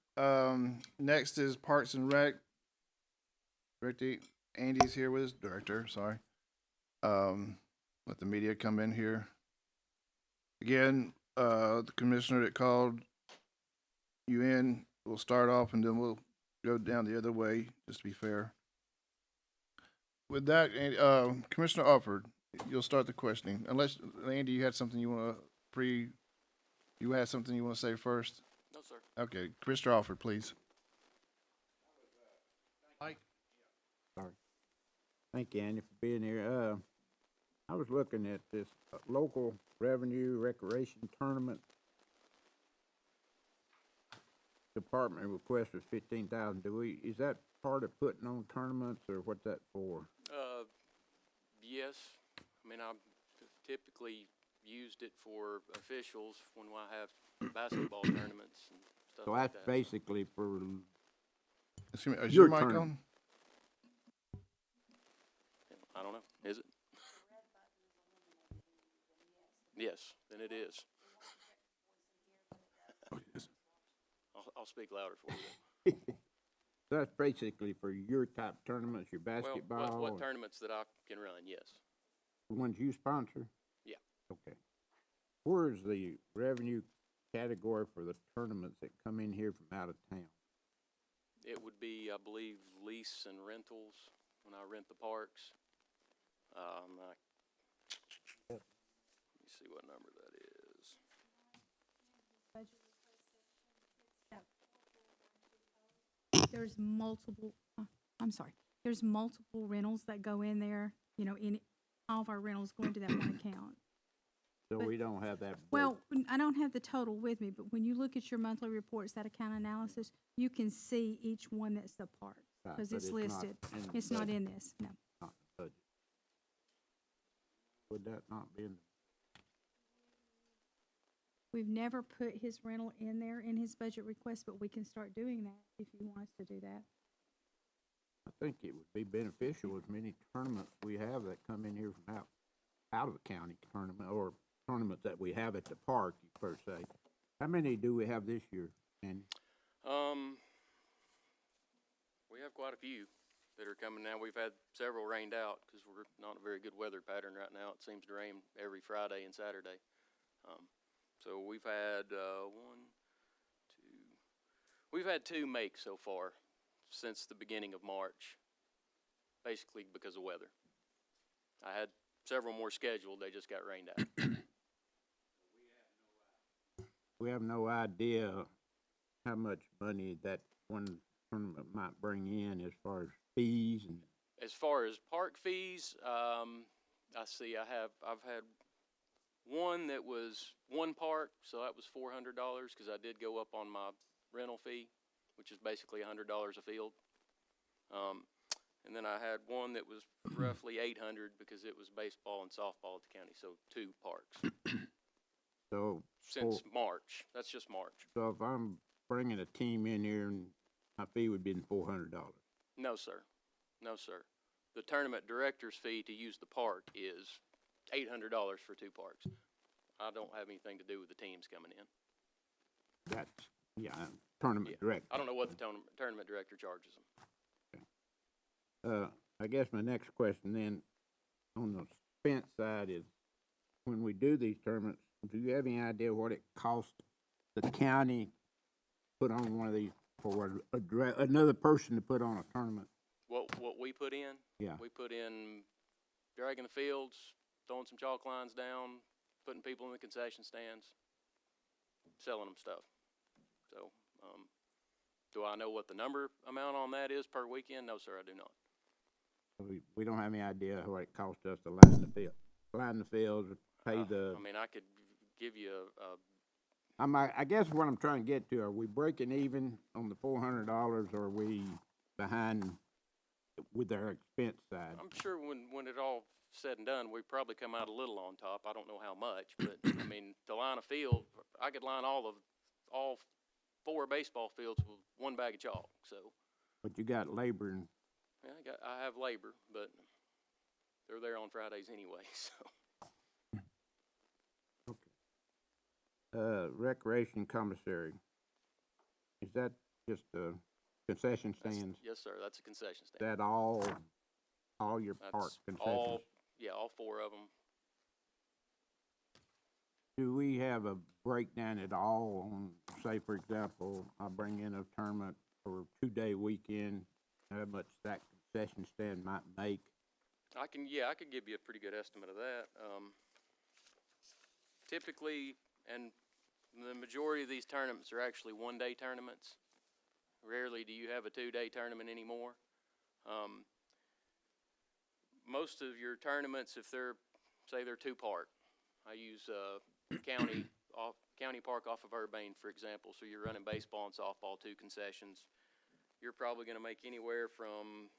Next is Parks and Rec. Director Andy's here with us. Director, sorry. Let the media come in here. Again, the commissioner that called you in, we'll start off and then we'll go down the other way, just to be fair. With that, Commissioner Alford, you'll start the questioning. Unless, Andy, you had something you want to you had something you want to say first? No, sir. Okay, Commissioner Alford, please. Sorry. Thank you, Andy, for being here. I was looking at this local revenue recreation tournament. Department request was 15,000. Is that part of putting on tournaments or what's that for? Yes. I mean, I've typically used it for officials when I have basketball tournaments and stuff So like that's that. basically for Excuse me, is Your your mic turn. on? I don't know. Is it? Yes, then it is. I'll speak louder for you. So that's basically for your type of tournaments, your basketball? Well, what or tournaments that I can run, yes. the ones you sponsor? Yeah. Okay. Where's the revenue category for the tournaments that come in here from out of town? It would be, I believe, lease and rentals when I rent the parks. Let me see what number that is. There's multiple, I'm sorry, there's multiple rentals that go in there, you know, in, all of our rentals go into that one account. So But- we don't have that. Well, I don't have the total with me, but when you look at your monthly reports, that account analysis, you can see each one that's the part, Right, because but it's not listed. in the It's not budget. in this, no. Not in the budget. Would that not be in? We've never put his rental in there in his budget request, but we can start doing that if you want us to do that. I think it would be beneficial as many tournaments we have that come in here from out of the county tournament or tournaments that we have at the park per se. How many do we have this year, Andy? We have quite a few that are coming now. We've had several rained out because we're not in a very good weather pattern right now. It seems to rain every Friday and Saturday. So we've had we've had two make so far since the beginning of March, basically because of weather. I had several more scheduled. They just got rained out. We have no idea how much money that one tournament might bring in as far as fees and. As far as park fees, I see I've had one that was one park, so that was $400 because I did go up on my rental fee, which is basically $100 a field. And then I had one that was roughly $800 because it was baseball and softball at the county, so two parks. So Since March, that's just March. So if I'm bringing a team in here, and my fee would be $400. No, sir. No, sir. The tournament director's fee to use the park is $800 for two parks. I don't have anything to do with the teams coming in. That's tournament director. I don't know what the tournament director charges them. I guess my next question then, on the expense side is, when we do these tournaments, do you have any idea what it costs the county put on one of these for another person to put on a tournament? What we put in? Yeah. We put in dragging the fields, throwing some chalk lines down, putting people in the concession stands, selling them stuff. So, do I know what the amount on that is per weekend? No, sir, I do not. We don't have any idea what it costs us to line the fields, pay the. I mean, I could give you I guess what I'm trying to get to, are we breaking even on the $400, or are we behind with their expense side? I'm sure when it all said and done, we probably come out a little on top. I don't know how much, but I mean, to line a field, I could line all 4 baseball fields with 1 bag of chalk. So, But you got labor and, yeah, I have labor, but they're there on Fridays anyway. So, recreation commissary. Is that just, concession that's, stands? yes, sir. That's a concession Is stand. that all your park That's concessions? all 4 of them. Do we have a breakdown at all on, say, for example, I bring in a tournament for a 2-day weekend, how much that concession stand might make? I could give you a pretty good estimate of that. Typically, and the majority of these tournaments are actually 1-day tournaments. Rarely do you have a 2-day tournament anymore. Most of your tournaments, if they're 2-part, I use county park off of Urbane, for example. So you're running baseball and softball, 2 concessions. You're probably going to make anywhere from,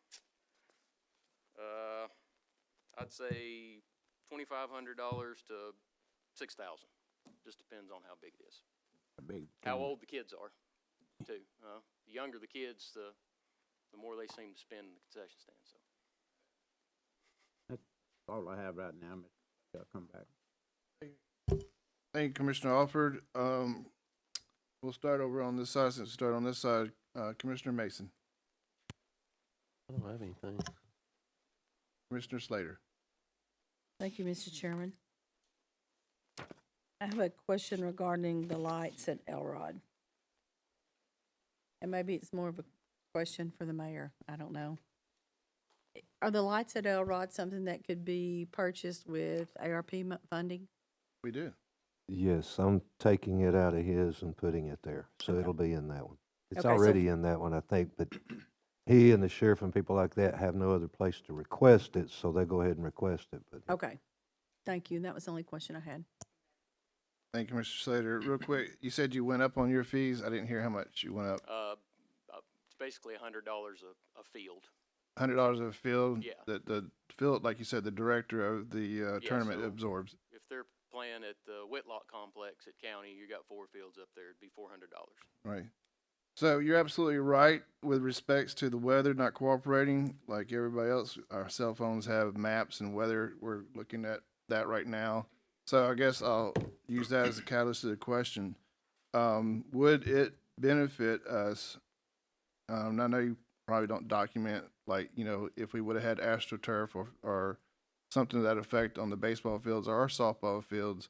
I'd say $2,500 to $6,000. Just depends on how big it is. How old the kids are, too. The younger the kids, the more they seem to spend in the concession stand. So That's all I have right now, Mr. I'll come back. Thank you, Commissioner Alford. We'll start over on this side. Since we start on this side, Commissioner Mason, I don't have anything. Commissioner Slater. Thank you, Mr. Chairman. I have a question regarding the lights at Elrod. And maybe it's more of a question for the mayor. I don't know. Are the lights at Elrod something that could be purchased with ARP funding? We do. Yes, I'm taking it out of his and putting it there, so Okay. it'll be in that one. It's Okay, so- already in that one, I think, but he and the sheriff and people like that have no other place to request it, so they go ahead and request it, but Okay. Thank you. That was the only question I had. Thank you, Mr. Slater. Real quick, you said you went up on your fees. I didn't hear how much you went up. it's basically $100 a field. $100 a field. Yeah. The field, like you said, the director of the tournament so- absorbs. If they're playing at the Whitlock Complex at County, you got 4 fields up there. It'd be $400. Right. So you're absolutely right with respects to the weather not cooperating. Like everybody else, our cell phones have maps and weather. We're looking at that right now. So I guess I'll use that as a catalyst to the question. Would it benefit us? I know you probably don't document, like, if we would have had AstroTurf or something to that effect on the baseball fields or our softball fields,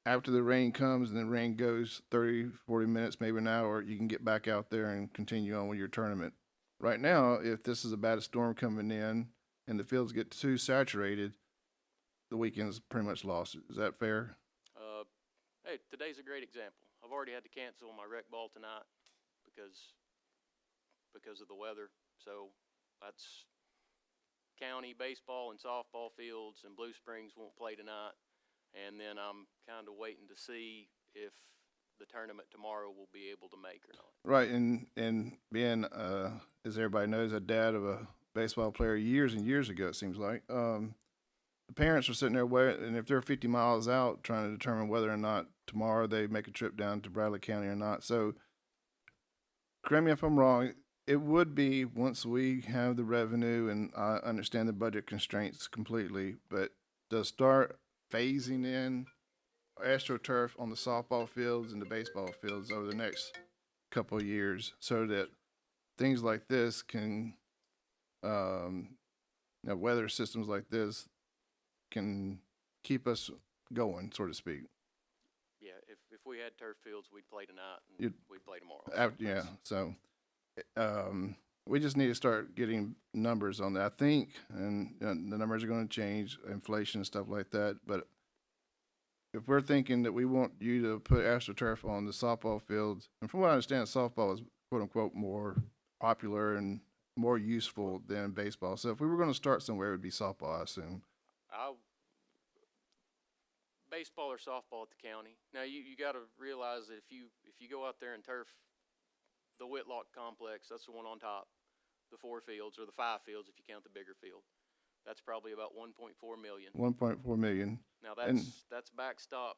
after the rain comes and the rain goes 30, 40 minutes, maybe an hour, you can get back out there and continue on with your tournament. Right now, if this is a bad storm coming in and the fields get too saturated, the weekend's pretty much lost. Is that fair? Hey, today's a great example. I've already had to cancel my rec ball tonight because of the weather. So that's county baseball and softball fields, and Blue Springs won't play tonight. And then I'm kind of waiting to see if the tournament tomorrow will be able to make or not. Right, and being, as everybody knows, a dad of a baseball player years and years ago, it seems like, the parents are sitting there waiting, and if they're 50 miles out trying to determine whether or not tomorrow they make a trip down to Bradley County or not. So, correct me if I'm wrong, it would be, once we have the revenue, and I understand the budget constraints completely, but to start phasing in AstroTurf on the softball fields and the baseball fields over the next couple of years, so that things like this can, weather systems like this can keep us going, so to speak. Yeah, if we had turf fields, we'd play tonight and we'd play tomorrow. Yeah, so we just need to start getting numbers on that. I think, and the numbers are going to change, inflation and stuff like that. But if we're thinking that we want you to put AstroTurf on the softball fields, and from what I understand, softball is quote unquote more popular and more useful than baseball. So if we were going to start somewhere, it would be softball, I assume. Baseball or softball at the county. Now you got to realize that if you go out there and turf the Whitlock Complex, that's the one on top. the 4 fields, or the 5 fields if you count the bigger field. That's probably about 1.4 million. 1.4 million. Now And- that's backstop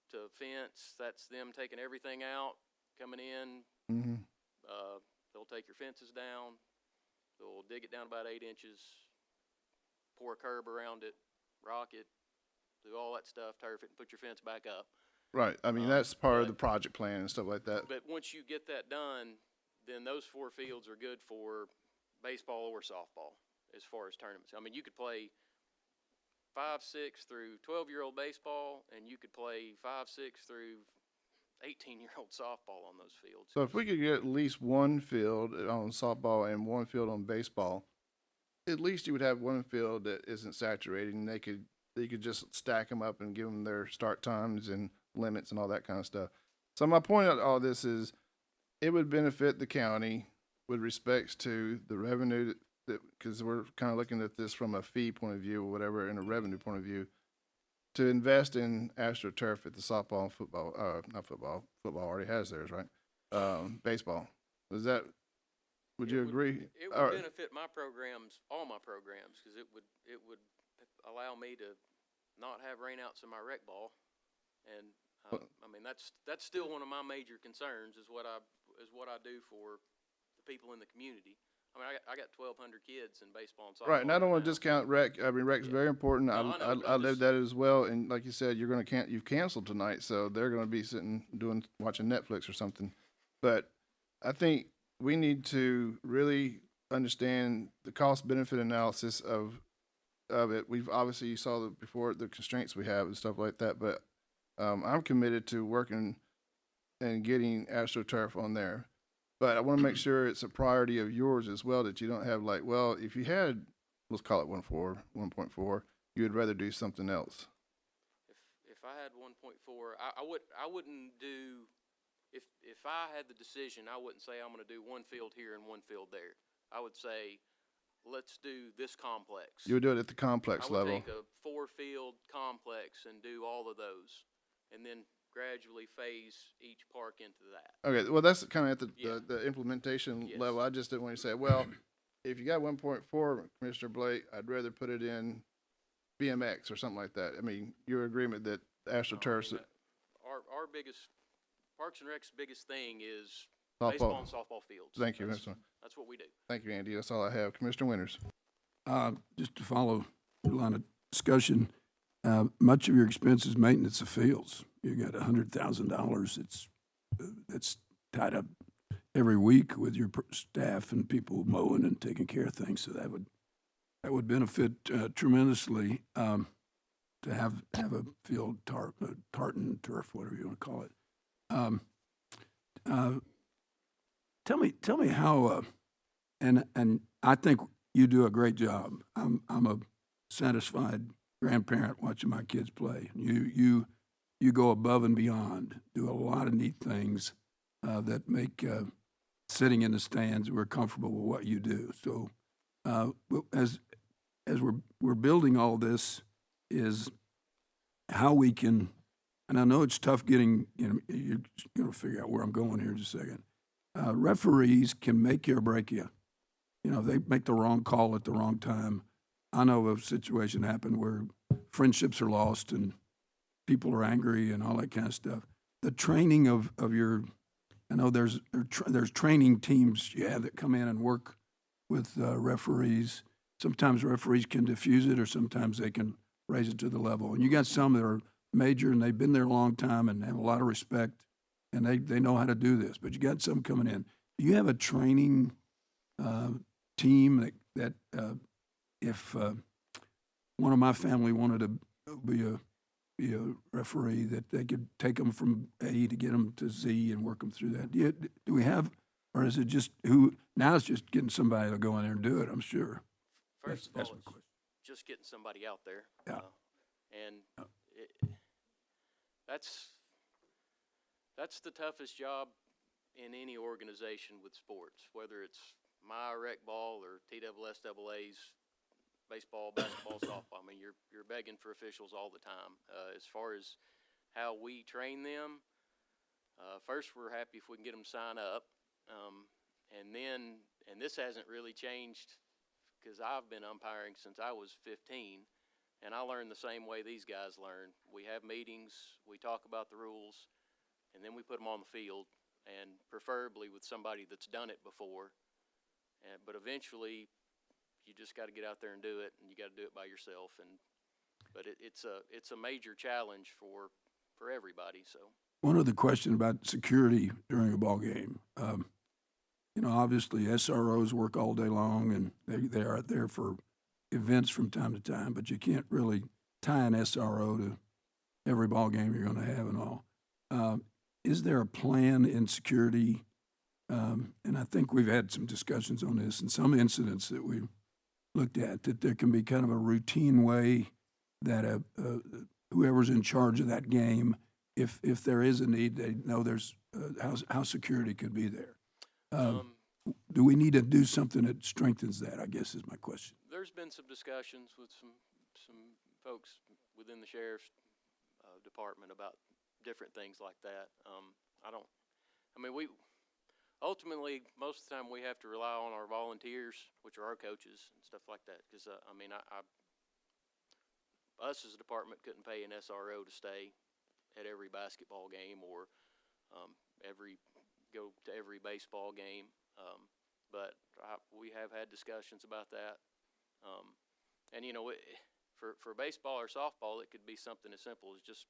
to fence. That's them taking everything out, coming in. Mhm. They'll take your fences down. They'll dig it down about 8 inches, pour a curb around it, rock it, do all that stuff, turf it, and put your fence back up. Right. I mean, that's part of the but- project plan and stuff like that. But once you get that done, then those 4 fields are good for baseball or softball as far as tournaments. I mean, you could play 5, 6 through 12-year-old baseball, and you could play 5, 6 through 18-year-old softball on those fields. So if we could get at least one field on softball and one field on baseball, at least you would have one field that isn't saturated, and they could just stack them up and give them their start times and limits and all that kind of stuff. So my point of all this is, it would benefit the county with respects to the revenue that because we're kind of looking at this from a fee point of view or whatever, and a revenue point of view, to invest in AstroTurf at the softball and football, not football. Football already has theirs, right? Baseball. Would you agree? It would benefit my programs, all my programs, because it would allow me to not have rainouts in my rec ball, and I mean that's still one of my major concerns is what I do for the people in the community. I mean, I got 1,200 kids in baseball and softball. Right, and I don't want to now. discount rec. I mean, rec's very important. No, I know, but I I'm live just- that as well. And like you said, you've canceled tonight, so they're gonna be watching Netflix or something. But I think we need to really understand the cost benefit analysis of it. We've obviously, you saw before the constraints we have and stuff like that. But I'm committed to working and getting AstroTurf on there. But I want to make sure it's a priority of yours as well, that you don't have like, well, if you had, let's call it 1.4, you would rather do something else. If I had 1.4, I wouldn't do. If I had the decision, I wouldn't say I'm going to do one field here and one field there. I would say, let's do this complex. You would do it at the complex I would level. take a 4-field complex and do all of those, and then gradually phase each park into that. Okay, well, that's kind of at Yeah. the implementation Yes. level. I just didn't want to say, well, if you got 1.4, Commissioner Blake, I'd rather put it in BMX or something like that. I mean, your agreement that AstroTurf's Our biggest Parks and Rec's biggest thing is Softball. baseball and softball fields. Thank you. That's, That's that's what we do. Thank you, Andy. That's all I have. Commissioner Winters. Just to follow your line of discussion, much of your expense is maintenance of fields. You got $100,000. That's tied up every week with your staff and people mowing and taking care of things. So that would benefit tremendously to have a field tartan turf, whatever you want to call it. Tell me how. And I think you do a great job. I'm a satisfied grandparent watching my kids play. You go above and beyond, do a lot of neat things that make sitting in the stands, we're comfortable with what you do. So as we're building all this, is how we can, and I know it's tough getting, you're going to figure out where I'm going here in just a second. Referees can make you or break you. They make the wrong call at the wrong time. I know a situation happened where friendships are lost and people are angry and all that kind of stuff. The training of your, I know there's training teams you have that come in and work with referees. Sometimes referees can diffuse it, or sometimes they can raise it to the level. And you got some that are major and they've been there a long time and have a lot of respect, and they know how to do this. But you got some coming in. Do you have a training team that if one of my family wanted to be a referee, that they could take them from A to get them to Z and work them through that? Do we have, or is it just now it's just getting somebody to go in there and do it, I'm sure. First That's of my all, question. it's just getting somebody out there. Yeah. That's the toughest job in any organization with sports, whether it's my rec ball or TSSAA's baseball, basketball, softball. I mean, you're begging for officials all the time. As far as how we train them, first we're happy if we can get them to sign up, and then And this hasn't really changed because I've been umpiring since I was 15, and I learn the same way these guys learn. We have meetings, we talk about the rules, and then we put them on the field, and preferably with somebody that's done it before. But eventually, you just got to get out there and do it, and you got to do it by yourself. But it's a major challenge for everybody. So One other question about security during a ball game. You know, obviously SROs work all day long, and they are there for events from time to time, but you can't really tie an SRO to every ball game you're going to have and all. Is there a plan in security? And I think we've had some discussions on this and some incidents that we've looked at, that there can be kind of a routine way that whoever's in charge of that game, if there is a need, they know there's how security could be there. Do we need to do something that strengthens that, I guess is my question. there's been some discussions with some folks within the sheriff's department about different things like that. Ultimately, most of the time we have to rely on our volunteers, which are our coaches and stuff like that. Because us as a department couldn't pay an SRO to stay at every basketball game or go to every baseball game. But we have had discussions about that. For baseball or softball, it could be something as simple as just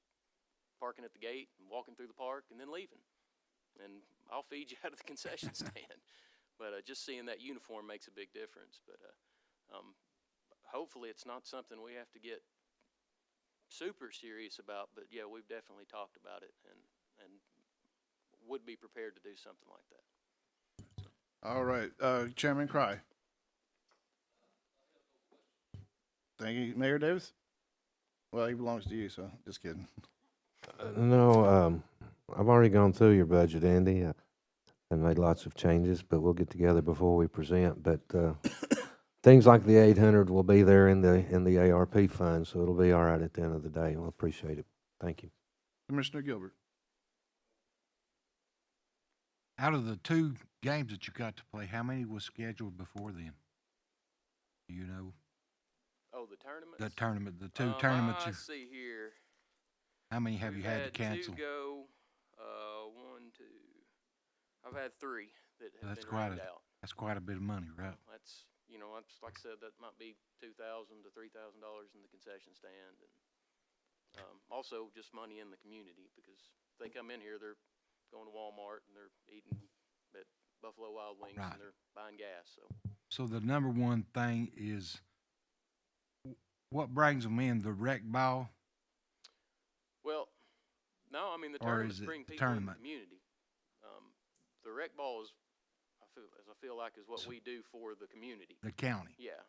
parking at the gate and walking through the park and then leaving. And I'll feed you out of the concession stand. But just seeing that uniform makes a big difference. But hopefully it's not something we have to get super serious about. But yeah, we've definitely talked about it and would be prepared to do something like that. All right, Chairman Cry. Thank you, Mayor Davis. Well, he belongs to you, so just kidding. No, I've already gone through your budget, Andy, and made lots of changes, but we'll get together before we present. But things like the 800 will be there in the ARP fund, so it'll be all right at the end of the day. We'll appreciate it. Thank you. Commissioner Gilbert. Out of the 2 games that you got to play, how many was scheduled before then? Do you know? Oh, the tournaments? The tournament, the 2 tournaments. I see here. How many have you We've had to cancel? 2 go. 1, 2. I've had 3 that have That's been rained out. That's quite a bit of money, right? That's like I said, that might be $2,000 to $3,000 in the concession stand, and also just money in the community because if they come in here, they're going to Walmart and they're eating at Buffalo Wild Wings Right. and they're buying gas. So the number one thing is what brings them in, the rec ball? Well, no, the Or tournaments is it bring the people in the tournament? community. The rec ball is, I feel like, is what we do for the community. The county. Yeah,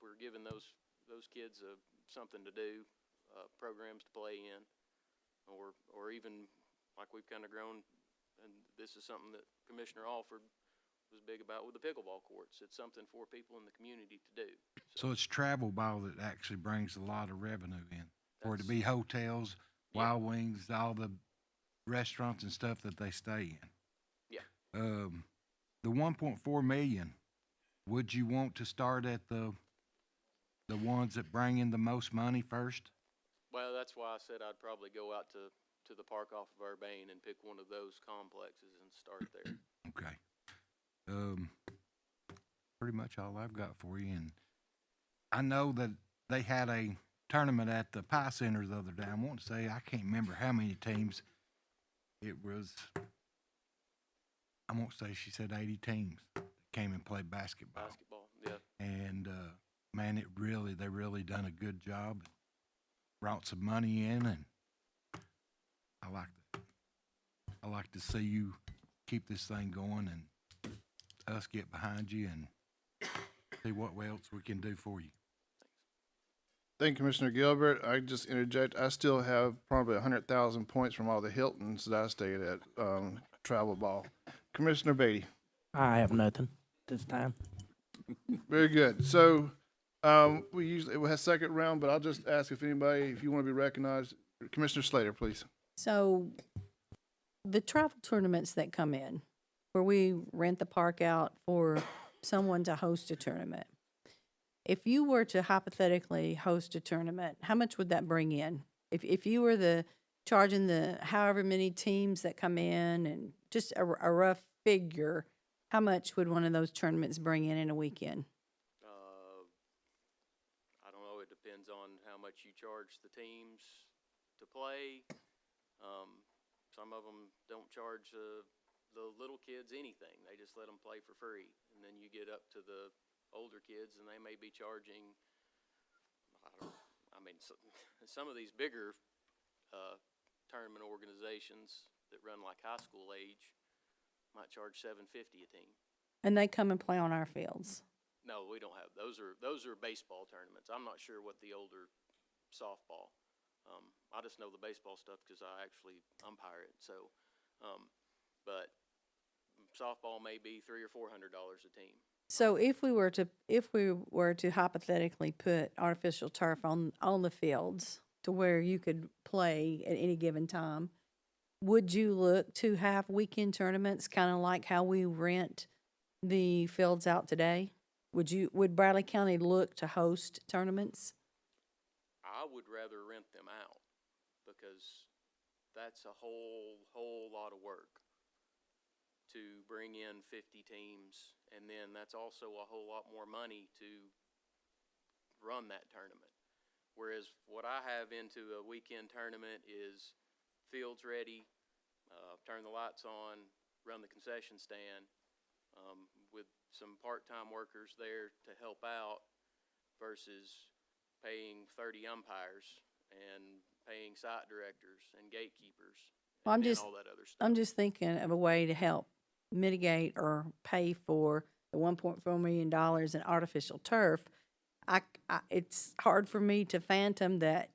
we're giving those kids something to do, programs to play in, or even like we've kind of grown, and this is something that Commissioner Alford was big about with the pickleball courts. It's something for people in the community to do. So it's travel ball that actually brings a lot of revenue in. Or to That's- be hotels, Yeah. Wild Wings, all the restaurants and stuff that they stay in. Yeah. The 1.4 million, would you want to start at the ones that bring in the most money first? Well, that's why I said I'd probably go out to the park off of Urbane and pick one of those complexes and start there. Okay. Pretty much all I've got for you. And I know that they had a tournament at the Pie Center the other day. I want to say, I can't remember how many teams. It was, I won't say, she said 80 teams that came and played basketball. Basketball, yeah. And, man, they really done a good job. Brought some money in, and I like to see you keep this thing going and us get behind you and see what else we can do for you. Thank you, Commissioner Gilbert. I just interject. I still have probably 100,000 points from all the Hiltons that I stayed at, travel ball. Commissioner Beatty. I have nothing this time. Very good. So, we have second round, but I'll just ask if you want to be recognized. Commissioner Slater, please. So the travel tournaments that come in, where we rent the park out for someone to host a tournament. If you were to hypothetically host a tournament, how much would that bring in? If you were charging the however many teams that come in and just a rough figure, how much would one of those tournaments bring in a weekend? I don't know. It depends on how much you charge the teams to play. Some of them don't charge the little kids anything. They just let them play for free. And then you get up to the older kids, and they may be charging, some of these bigger tournament organizations that run like high school age might charge $750 a team. And they come and play on our fields. No, we don't have those. Are baseball tournaments. I'm not sure what the older softball. I just know the baseball stuff because I actually umpire it. So, but softball may be $300 or $400 a team. So if we were to hypothetically put artificial turf on the fields to where you could play at any given time, would you look to have weekend tournaments, kind of like how we rent the fields out today? Would Bradley County look to host tournaments? I would rather rent them out because that's a whole lot of work to bring in 50 teams, and then that's also a whole lot more money to run that tournament. Whereas what I have into a weekend tournament is fields ready, turn the lights on, run the concession stand, with some part-time workers there to help out versus paying 30 umpires and paying site directors and gatekeepers Well, and all that other stuff. I'm just thinking of a way to help mitigate or pay for the $1.4 million in artificial turf. It's hard for me to fathom that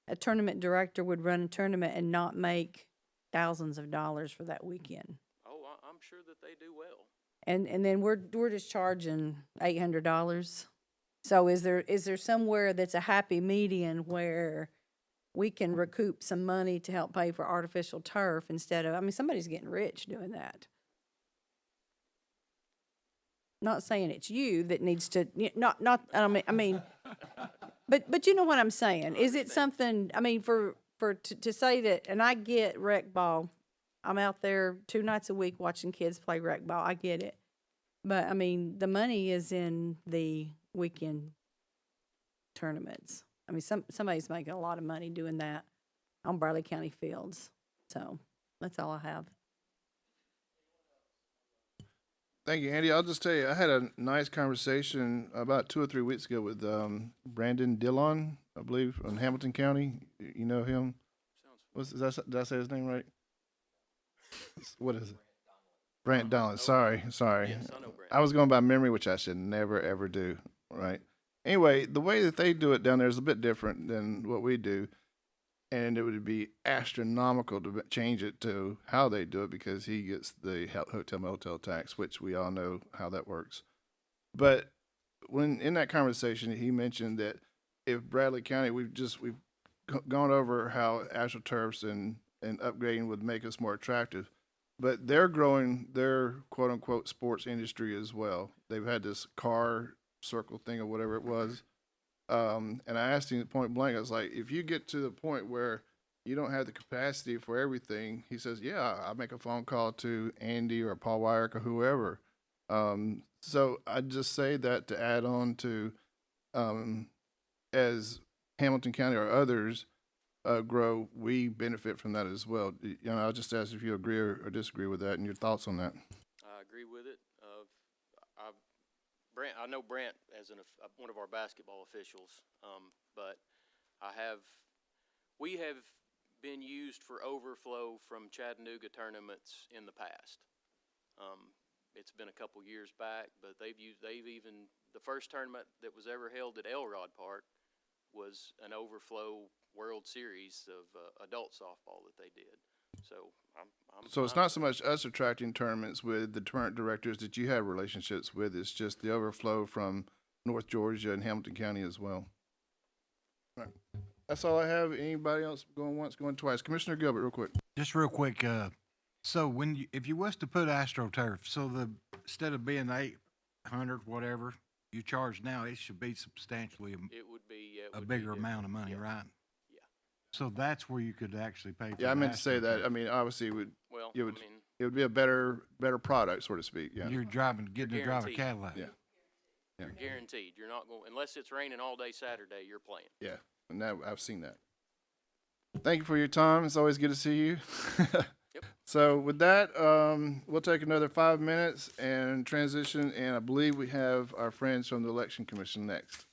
a tournament director would run a tournament and not make thousands of dollars for that weekend. Oh, I'm sure that they do well. And then we're just charging $800. So is there somewhere that's a happy median where we can recoup some money to help pay for artificial turf instead of, somebody's getting rich doing that. Not saying it's you that needs to, but you know what I'm saying. Is it something, to say that, and I get rec ball. I'm out there 2 nights a week watching kids play rec ball. I get it. But, the money is in the weekend tournaments. Somebody's making a lot of money doing that on Bradley County fields. So that's all I have. Thank you, Andy. I'll just tell you, I had a nice conversation about 2 or 3 weeks ago with Brandon Dillon, I believe, in Hamilton County. You know him? Did I say his name right? What is it? Brant Donlin. Sorry. Yes, I know Brant. I was going by memory, which I should never, ever do, right? Anyway, the way that they do it down there is a bit different than what we do. And it would be astronomical to change it to how they do it because he gets the hotel motel tax, which we all know how that works. But when in that conversation, he mentioned that if Bradley County, we've gone over how AstroTurfs and upgrading would make us more attractive, but they're growing their quote unquote sports industry as well. They've had this car circle thing or whatever it was. And I asked him point blank, I was like, if you get to the point where you don't have the capacity for everything, he says, yeah, I'll make a phone call to Andy or Paul Wyrick or whoever. So I'd just say that to add on to, as Hamilton County or others grow, we benefit from that as well. I'll just ask if you agree or disagree with that and your thoughts on that. I agree with it. I know Brant as one of our basketball officials, but we have been used for overflow from Chattanooga tournaments in the past. It's been a couple years back, but the first tournament that was ever held at Elrod Park was an overflow World Series of adult softball that they did. So it's not so much us attracting tournaments with the tournament directors that you have relationships with. It's just the overflow from North Georgia and Hamilton County as well. All right. That's all I have. Anybody else going once, going twice? Commissioner Gilbert, real quick. Just real quick, so if you was to put AstroTurf, so instead of being 800, whatever you charge now, it should be substantially It would be, yeah, it a would be bigger amount different. of money, Yeah. right? Yeah. So that's where you could actually pay for Yeah, I the meant to say that. AstroTurf. I mean, obviously, Well, it I would, mean, it would be a better product, so to speak, yeah. You're getting to drive a guaranteed. Cadillac. Yeah. Yeah. you're guaranteed. You're not going, unless it's raining all day Saturday, you're playing. Yeah, and that, I've seen that. Thank you for your time. It's always good to see you. Yep. So with that, we'll take another 5 minutes and transition, and I believe we have our friends from the Election Commission next.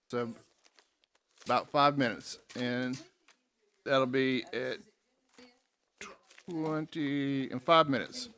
So about 5 minutes, and that'll be at in 5 minutes.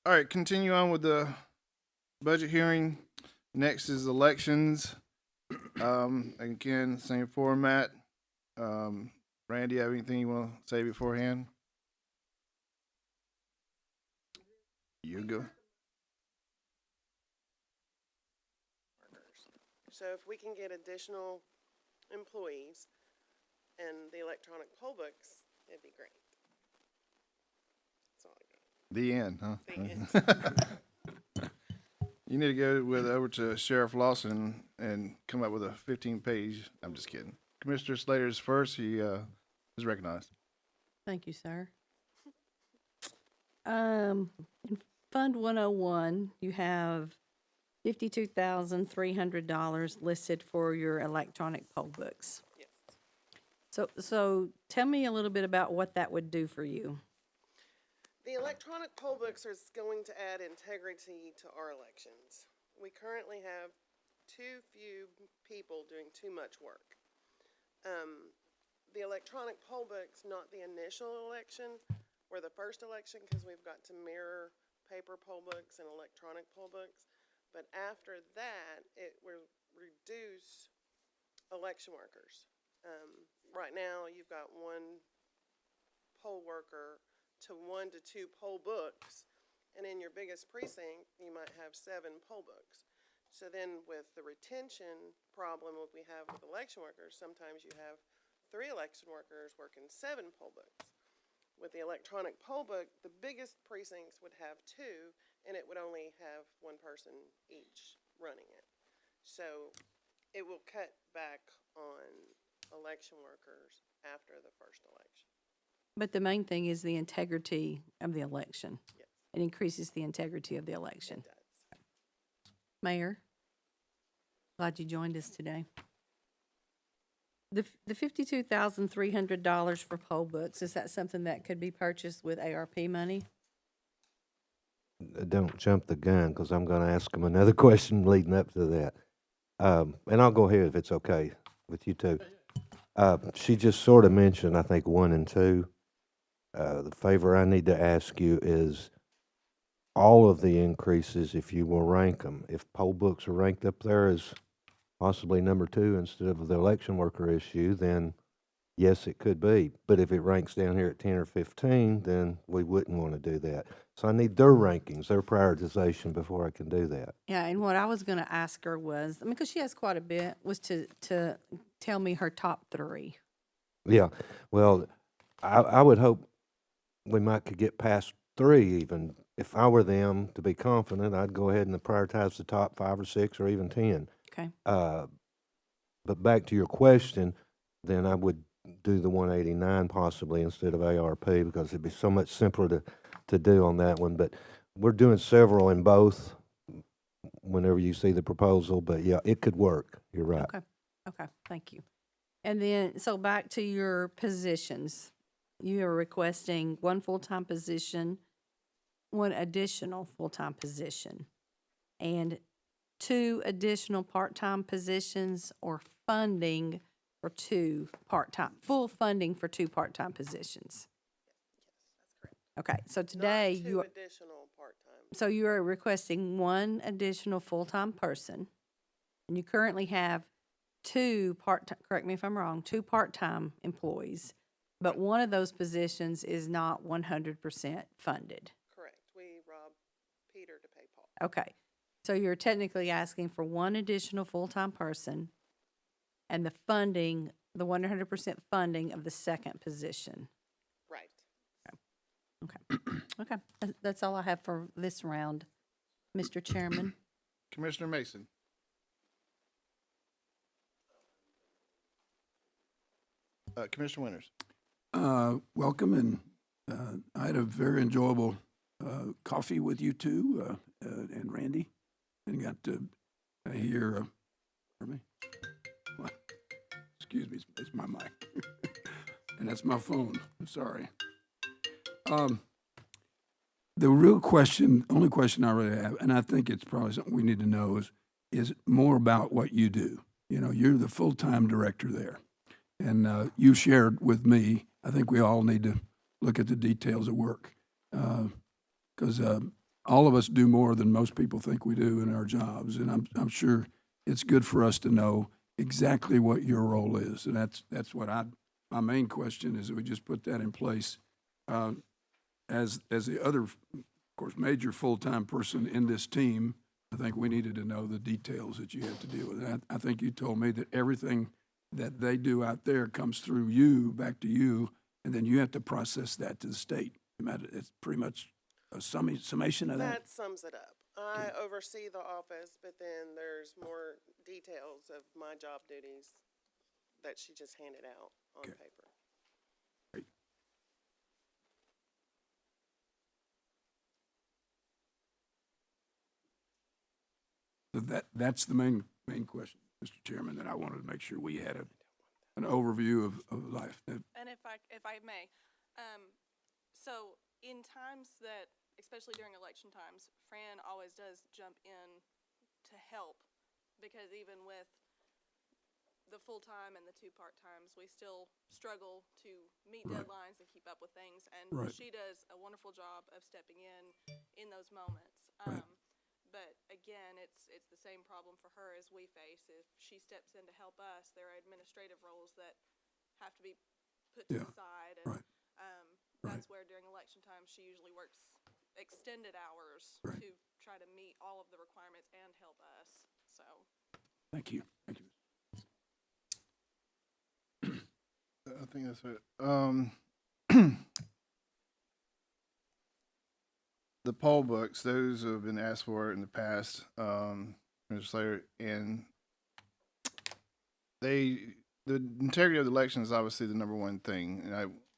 All right, continue on with the budget hearing. Next is elections. Again, same format. Randy, have anything you want to say beforehand? You go. So if we can get additional employees and the electronic poll books, it'd be great. That's all I got. The end, huh? The end. You need to go with over to Sheriff Lawson and come up with a 15-page. I'm just kidding. Commissioner Slater's first. He is recognized. Thank you, sir. In Fund 101, you have $52,300 listed for your electronic poll books. Yes. So tell me a little bit about what that would do for you. The electronic poll books are going to add integrity to our elections. We currently have too few people doing too much work. The electronic poll books, not the initial election, or the first election, because we've got to mirror paper poll books and electronic poll books. But after that, it will reduce election workers. Right now, you've got one poll worker to 1 to 2 poll books, and in your biggest precinct, you might have 7 poll books. So then with the retention problem that we have with election workers, sometimes you have 3 election workers working 7 poll books. With the electronic poll book, the biggest precincts would have 2, and it would only have 1 person each running it. So it will cut back on election workers after the first election. But the main thing is the integrity of the election. Yes. It increases the integrity of the election. It does. Mayor, glad you joined us today. The $52,300 for poll books, is that something that could be purchased with ARP money? Don't jump the gun, because I'm going to ask him another question leading up to that. And I'll go ahead if it's okay with you two. She just sort of mentioned, I think, 1 and 2. The favor I need to ask you is all of the increases, if you will rank them. If poll books are ranked up there as possibly number 2 instead of the election worker issue, then yes, it could be. But if it ranks down here at 10 or 15, then we wouldn't want to do that. So I need their rankings, their prioritization before I can do that. Yeah, and what I was going to ask her was, I mean, because she has quite a bit, was to tell me her top 3. Yeah, well, I would hope we might could get past 3 even. If I were them, to be confident, I'd go ahead and prioritize the top 5 or 6 or even 10. Okay. But back to your question, then I would do the 189 possibly instead of ARP, because it'd be so much simpler to do on that one. But we're doing several in both whenever you see the proposal. But yeah, it could work. You're right. Okay, thank you. And then, so back to your positions. You are requesting 1 full-time position, 1 additional full-time position, and 2 additional part-time positions, or funding for 2 part-time, full funding for 2 part-time positions. Yes, that's correct. Okay, so today Not 2 you are, additional part-time. so you are requesting 1 additional full-time person, and you currently have 2 part-time, correct me if I'm wrong, 2 part-time employees, but one of those positions is not 100% funded. Correct. We robbed Peter to pay Paul. Okay, so you're technically asking for 1 additional full-time person and the funding, the 100% funding of the second position. Right. Okay, that's all I have for this round, Mr. Chairman. Commissioner Mason. Commissioner Winters. Welcome, and I had a very enjoyable coffee with you two and Randy, and got to hear. Pardon me. What? Excuse me, it's my mic, and that's my phone. I'm sorry. The real question, only question I really have, and I think it's probably something we need to know, is more about what you do. You know, you're the full-time director there, and you shared with me. I think we all need to look at the details of work, because all of us do more than most people think we do in our jobs, and I'm sure it's good for us to know exactly what your role is, and that's what my main question is that we just put that in place. As the other, of course, major full-time person in this team, I think we needed to know the details that you had to deal with. And I think you told me that everything that they do out there comes through you, back to you, and then you have to process that to the state. It's pretty much a summation of that. That sums it up. I oversee the office, but then there's more details of my job duties that she just handed out on Okay. paper. Great. So that's the main question, Mr. Chairman, that I wanted to make sure we had an overview of life. And if I may, so in times that, especially during election times, Fran always does jump in to help, because even with the full-time and the two part-times, we still struggle to meet Right. deadlines and keep up with things, and Right. she does a wonderful job of stepping in those moments. Right. But again, it's the same problem for her as we face. If she steps in to help us, there are administrative roles that have to be put to the side, and Right. that's where during election time she usually works extended hours Right. to try to meet all of the requirements and help us. So Thank you. Thank you. I think that's it. The poll books, those have been asked for in the past, Mr. Slater, and the integrity of the election is obviously the number one thing. And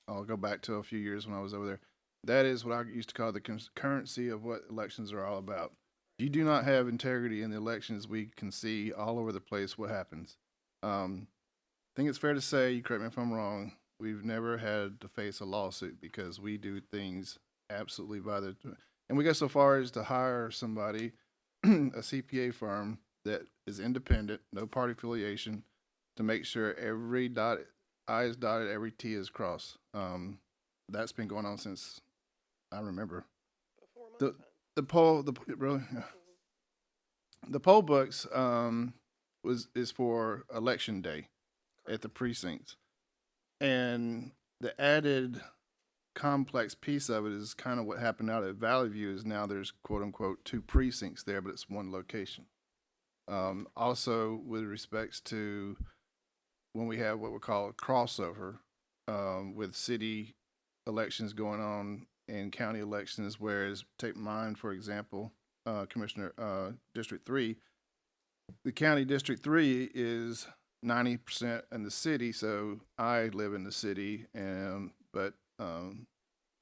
I'll go back to a few years when I was over there. That is what I used to call the currency of what elections are all about. If you do not have integrity in the elections, we can see all over the place what happens. I think it's fair to say, you correct me if I'm wrong, we've never had to face a lawsuit because we do things absolutely by the, and we go so far as to hire somebody, a CPA firm that is independent, no party affiliation, to make sure every I is dotted, every T is crossed. That's been going on since I remember. Before my The time. the poll, really, the poll books is for election day at the precincts, and the added complex piece of it is kind of what happened out at Valley View. Is now there's quote unquote 2 precincts there, but it's one location. Also, with respects to when we have what we call a crossover with city elections going on and county elections, whereas take mine for example, Commissioner, District 3, the county District 3 is 90% in the city, so I live in the city, but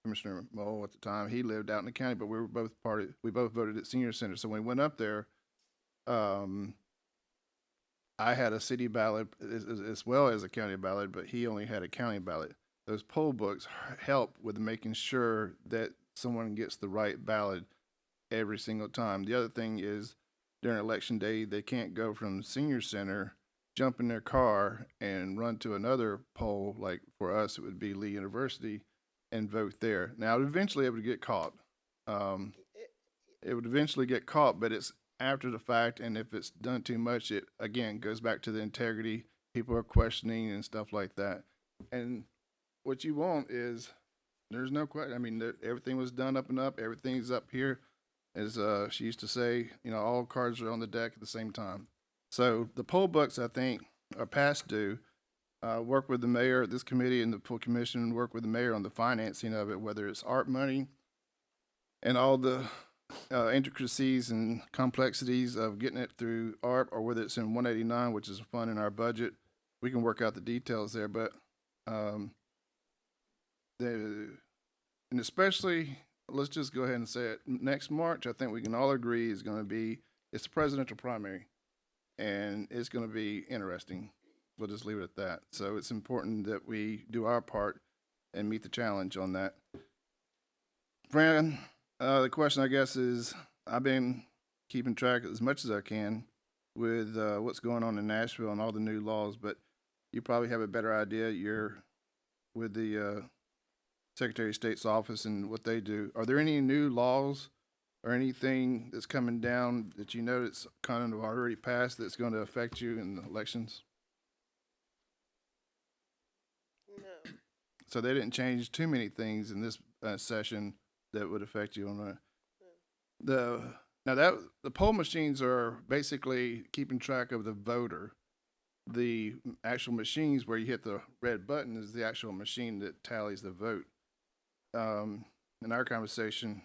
Commissioner Mole at the time, he lived out in the county, but we both voted at Senior Center. So when we went up there, I had a city ballot as well as a county ballot, but he only had a county ballot. Those poll books help with making sure that someone gets the right ballot every single time. The other thing is during election day, they can't go from Senior Center, jump in their car and run to another poll. Like for us, it would be Lee University, and vote there. Now, eventually it would get caught. It would eventually get caught, but it's after the fact, and if it's done too much, it again goes back to the integrity. People are questioning and stuff like that. And what you want is there's no question. I mean, everything was done up and up. Everything's up here. As she used to say, you know, all cards are on the deck at the same time. So the poll books, I think, are past due. Work with the mayor, this committee and the full commission, work with the mayor on the financing of it, whether it's ARP money and all the intricacies and complexities of getting it through ARP, or whether it's in 189, which is a fund in our budget. We can work out the details there, but and especially, let's just go ahead and say it, next March, I think we can all agree is going to be, it's the presidential primary, and it's going to be interesting. We'll just leave it at that. So it's important that we do our part and meet the challenge on that. Fran, the question I guess is, I've been keeping track as much as I can with what's going on in Nashville and all the new laws, but you probably have a better idea. You're with the Secretary of State's office and what they do. Are there any new laws or anything that's coming down that you know that's kind of already passed that's going to affect you in the elections? No. So they didn't change too many things in this session that would affect you on that. The poll machines are basically keeping track of the voter. The actual machines where you hit the red button is the actual machine that tallies the vote. In our conversation,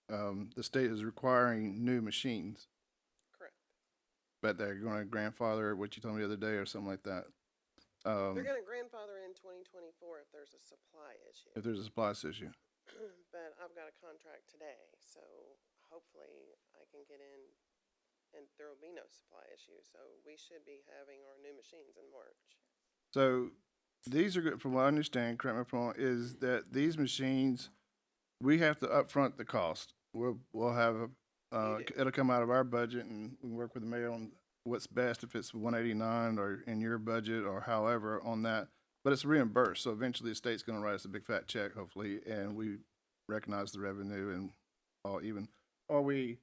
the state is requiring new machines, Correct. but they're going to grandfather what you told me the other day or something like that. They're gonna grandfather in 2024 if there's a supply issue. If there's a supply issue. But I've got a contract today, so hopefully I can get in and there will be no supply issue. So we should be having our new machines in March. So these are good, from what I understand, correct me if I'm wrong, is that these machines, we have to upfront the cost. We'll have it'll come out of our budget, and we work with the mayor on what's best, if it's 189 or in your budget or however on that. But it's reimbursed, so eventually the state's going to write us a big fat check, hopefully, and we recognize the revenue and or we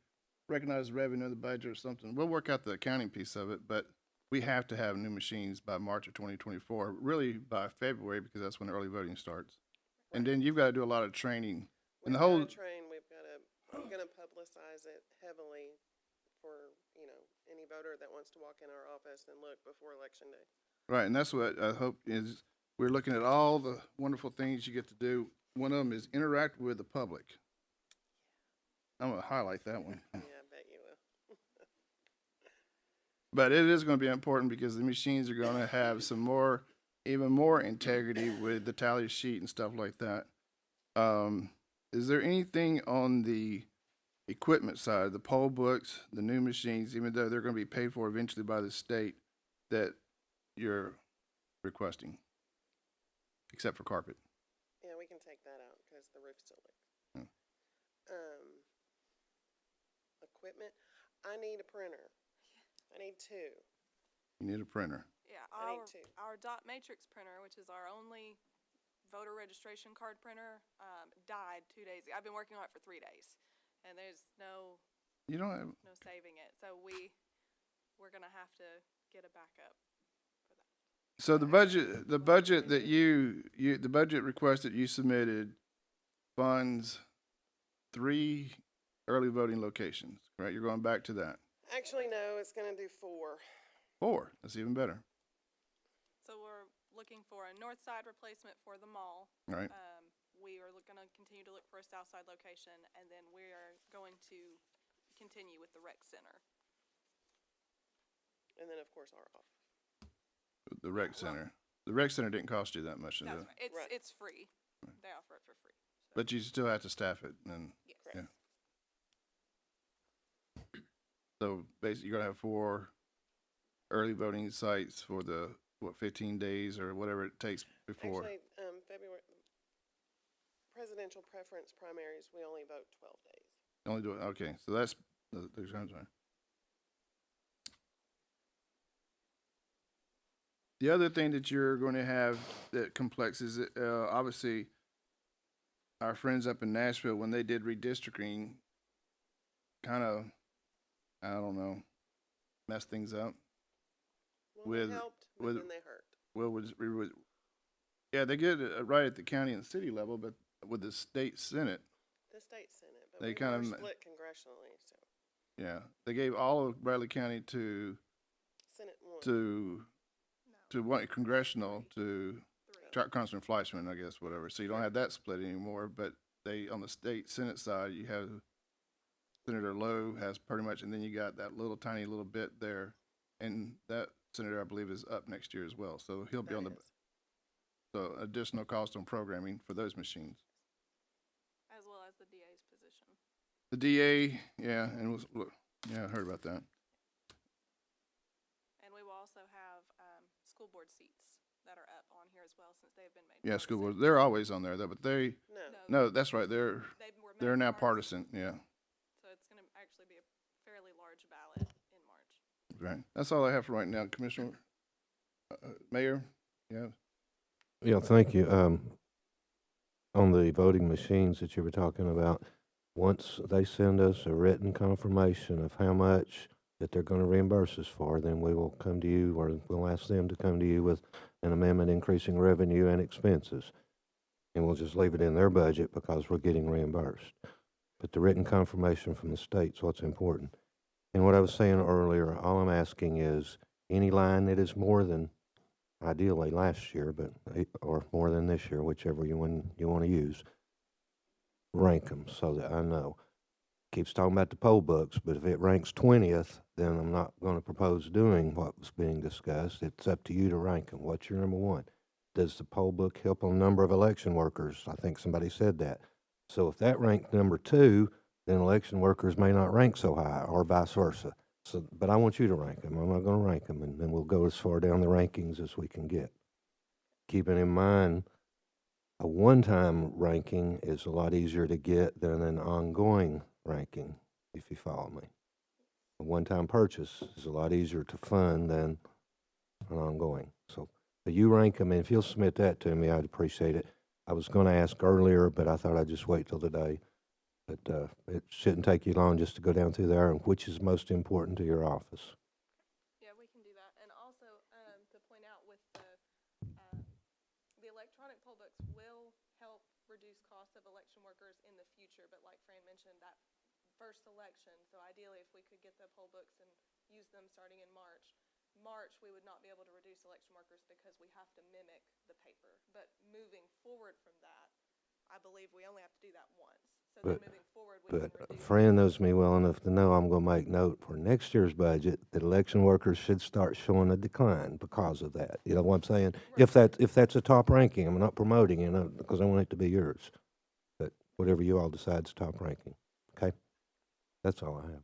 recognize the revenue in the budget or something. We'll work out the accounting piece of it, but we have to have new machines by March of 2024, really by February, because that's when early voting starts. Right. And then you've got to do a lot of training. We've And the got whole, to train. I'm gonna publicize it heavily for any voter that wants to walk in our office and look before Election Day. right, and that's what I hope is, we're looking at all the wonderful things you get to do. One of them is interact with the public. I'm gonna highlight that one. Yeah, I bet you will. But it is going to be important because the machines are going to have even more integrity with the tally sheet and stuff like that. Is there anything on the equipment side, the poll books, the new machines, even though they're going to be paid for eventually by the state, that you're requesting, except for carpet? Yeah, we can take that out because the roof still leaks. Equipment. I need a printer. I need two. You need a printer. Yeah, I need two. our dot matrix printer, which is our only voter registration card printer, died 2 days ago. I've been working on it for 3 days, and there's no You don't have, no saving it. So we're gonna have to get a backup for that. so the budget request that you submitted funds 3 early voting locations, right? You're going back to that. Actually, no, it's gonna do 4. 4, that's even better. So we're looking for a north side replacement for the mall. All right. We are going to continue to look for a south side location, and then we are going to continue with the rec center. And then, of course, our office. The rec center. The rec center didn't cost you that much, did That's it? right. It's free. They offer it for free. So. But you still have to staff it, and Yes. yeah. So basically, you're gonna have 4 early voting sites for the 15 days or whatever it takes before. Actually, February presidential preference primaries, we only vote 12 days. Only do it. Okay, so that's the time. The other thing that you're going to have that complex is obviously our friends up in Nashville, when they did redistricting, kind of, I don't know, messed things up. Well, they helped, but then they hurt. Well, yeah, they get it right at the county and city level, but with the state senate, The state senate, but they we kind were of split congressionally, so yeah, they gave all of Bradley County to Senate 1. to one congressional to 3. Congressman Fleischman, I guess, whatever. So you don't have that split anymore. But they, on the state senate side, you have Senator Lowe has pretty much, and then you got that little tiny little bit there, and that senator, I believe, is up next year as well. So he'll be on the so additional cost on programming for those machines. As well as the DA's position. The DA, yeah, and yeah, I heard about that. And we will also have school board seats that are up on here as well, since they've been made. Yeah, school partisan. board, they're always on there though, but no, that's right, They were they're made now partisan, yeah. So it's going to actually be a fairly large ballot in March. Right. That's all I have for right now, Commissioner. Mayor, yeah. Yeah, thank you. On the voting machines that you were talking about, once they send us a written confirmation of how much that they're gonna reimburse us for, then we will come to you, or we'll ask them to come to you with an amendment increasing revenue and expenses. And we'll just leave it in their budget because we're getting reimbursed. But the written confirmation from the state's what's important. And what I was saying earlier, all I'm asking is any line that is more than ideally last year, but, or more than this year, whichever one you want to use, rank them so that I know. Keeps talking about the poll books, but if it ranks 20th, then I'm not going to propose doing what was being discussed. It's up to you to rank them. What's your number one? Does the poll book help on number of election workers? I think somebody said that. So if that ranked number 2, then election workers may not rank so high, or vice versa. So, but I want you to rank them. I'm not going to rank them, and then we'll go as far down the rankings as we can get. Keeping in mind, a one-time ranking is a lot easier to get than an ongoing ranking, if you follow me. A one-time purchase is a lot easier to fund than an ongoing. So you rank them, and if you'll submit that to me, I'd appreciate it. I was going to ask earlier, but I thought I'd just wait till today. But it shouldn't take you long just to go down through there, and which is most important to your office. Yeah, we can do that. And also, to point out with the electronic poll books will help reduce costs of election workers in the future. But like Fran mentioned, that first election, so ideally if we could get the poll books and use them starting in March, we would not be able to reduce election workers because we have to mimic the paper. But moving forward from that, I believe we only have to do that once. So then moving forward, we can reduce. Fran knows me well enough to know I'm going to make note for next year's budget that election workers should start showing a decline because of that. You know what I'm saying? Right. If that's a top ranking, I'm not promoting, because I want it to be yours. But whatever you all decide is top ranking. Okay? That's all I have.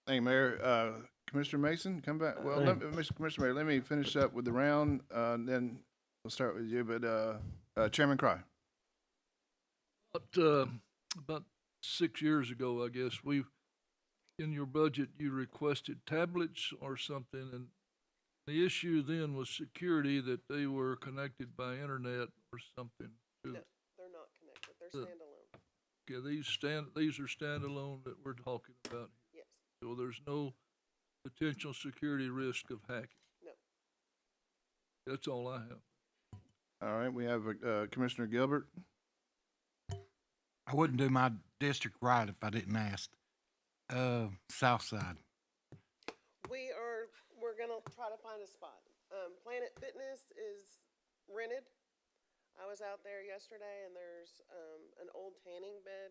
Thank you, Mayor. Commissioner Mason, come back. Well, Commissioner Mayor, let me finish up with the round, then we'll start with you. But Chairman Cry. About 6 years ago, I guess, in your budget, you requested tablets or something, and the issue then was security, that they were connected by internet or something. No, they're not connected. They're standalone. Yeah, these are standalone that we're talking about. Yes. So there's no potential security risk of hacking. No. That's all I have. All right, we have Commissioner Gilbert. I wouldn't do my district right if I didn't ask. South Side. We're gonna try to find a spot. Planet Fitness is rented. I was out there yesterday, and there's an old tanning bed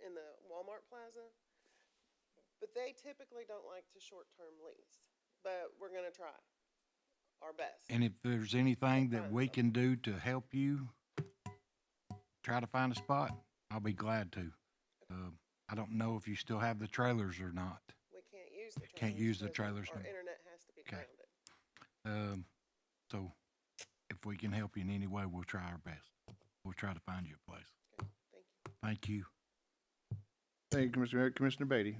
in the Walmart Plaza. But they typically don't like to short-term lease. But we're gonna try our best. And if there's anything that we can do to help you try to find a spot, I'll be glad to. I don't know if you still have the trailers or not. We can't use the trailers. Can't use the trailers. Our internet has to be grounded. So if we can help you in any way, we'll try our best. We'll try to find you a place. Okay, thank you. Thank you, Commissioner. Commissioner Beatty.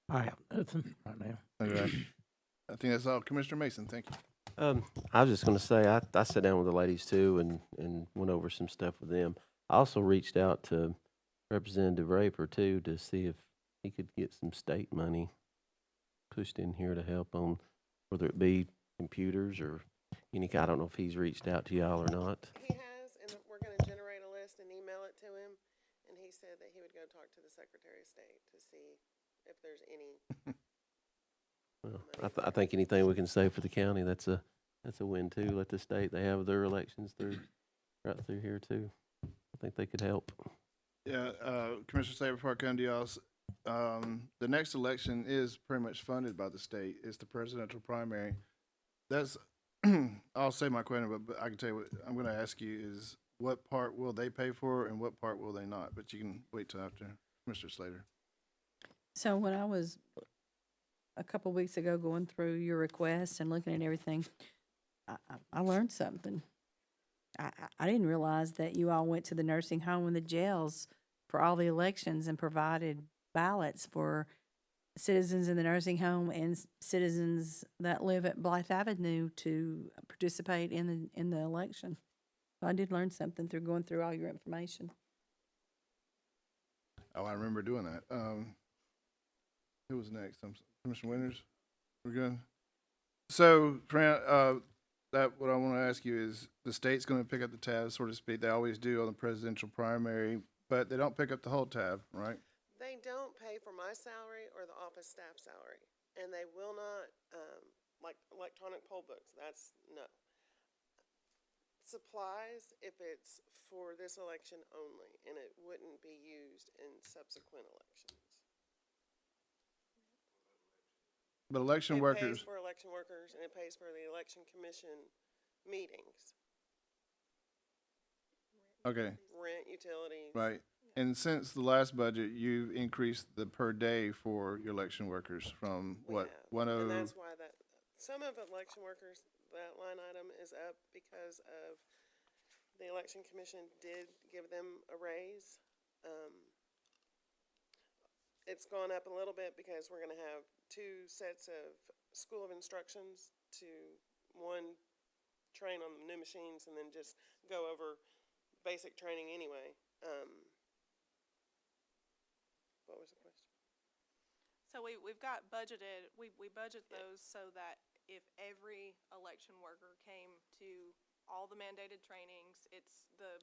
I have nothing right now. I think that's all. Commissioner Mason, thank you. I was just going to say, I sat down with the ladies too and went over some stuff with them. I also reached out to Representative Raper too to see if he could get some state money pushed in here to help on whether it be computers or any. I don't know if he's reached out to y'all or not. He has, and we're going to generate a list and email it to him. And he said that he would go talk to the Secretary of State to see if there's any. Well, I think anything we can say for the county, that's a win too. Let the state, they have their elections right through here too. I think they could help. Yeah, Commissioner Say, before I come to y'all, the next election is pretty much funded by the state. It's the presidential primary. That's, I'll say my question, but I can tell you what I'm going to ask you is what part will they pay for and what part will they not? But you can wait till after. Mr. Slater. So when I was a couple weeks ago going through your request and looking at everything, I learned something. I didn't realize that you all went to the nursing home and the jails for all the elections and provided ballots for citizens in the nursing home and citizens that live at Blythe Avenue to participate in the election. So I did learn something through going through all your information. Oh, I remember doing that. Who was next? Commissioner Winters? We're good? So, Fran, what I want to ask you is, the state's going to pick up the tab, so to speak. They always do on the presidential primary, but they don't pick up the whole tab, right? They don't pay for my salary or the office staff salary, and they will not, like electronic poll books, that's no. Supplies, if it's for this election only, and it wouldn't be used in subsequent elections. But election It workers, pays for election workers, and it pays for the election commission meetings, okay, rent, utilities. right. And since the last budget, you increased the per day for your election workers from We what, have. And 10? that's why some of election workers, that line item is up because of the election commission did give them a raise. It's gone up a little bit because we're gonna have 2 sets of school of instructions to one train on the new machines and then just go over basic training anyway. What was the question? So we've got budgeted, we budget those so that if every election worker came to all the mandated trainings, it's the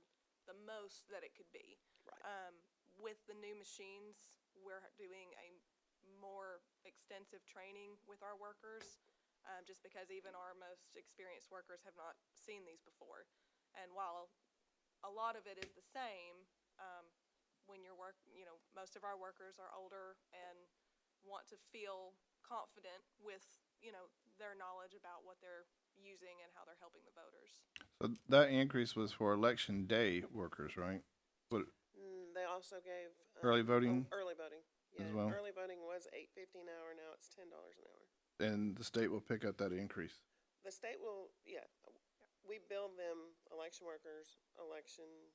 most that it could be. Right. With the new machines, we're doing a more extensive training with our workers, just because even our most experienced workers have not seen these before. And while a lot of it is the same, when most of our workers are older and want to feel confident with, their knowledge about what they're using and how they're helping the voters. So that increase was for election day workers, right? What, They also gave early voting? Early voting, yeah. As well? Early voting was $8.50 an hour. Now it's $10 an hour. And the state will pick up that increase. The state will, yeah. We bill them election workers, election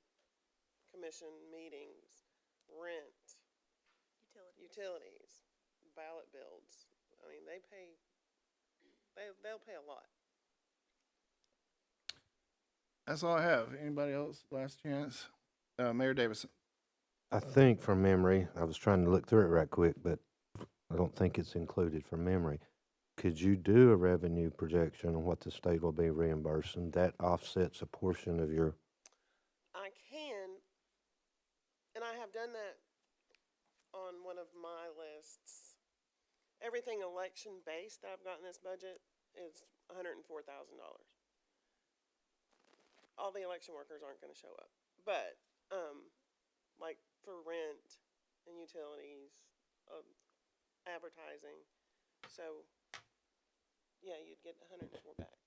commission meetings, rent, utilities, ballot builds. I mean, they'll pay a lot. That's all I have. Anybody else? Last chance? Mayor Davison. I think from memory, I was trying to look through it right quick, but I don't think it's included from memory. Could you do a revenue projection on what the state will be reimbursing? That offsets a portion of your. I can, and I have done that on one of my lists. Everything election-based that I've got in this budget is $104,000. All the election workers aren't going to show up, but like for rent and utilities, advertising, so yeah, you'd get 104 back.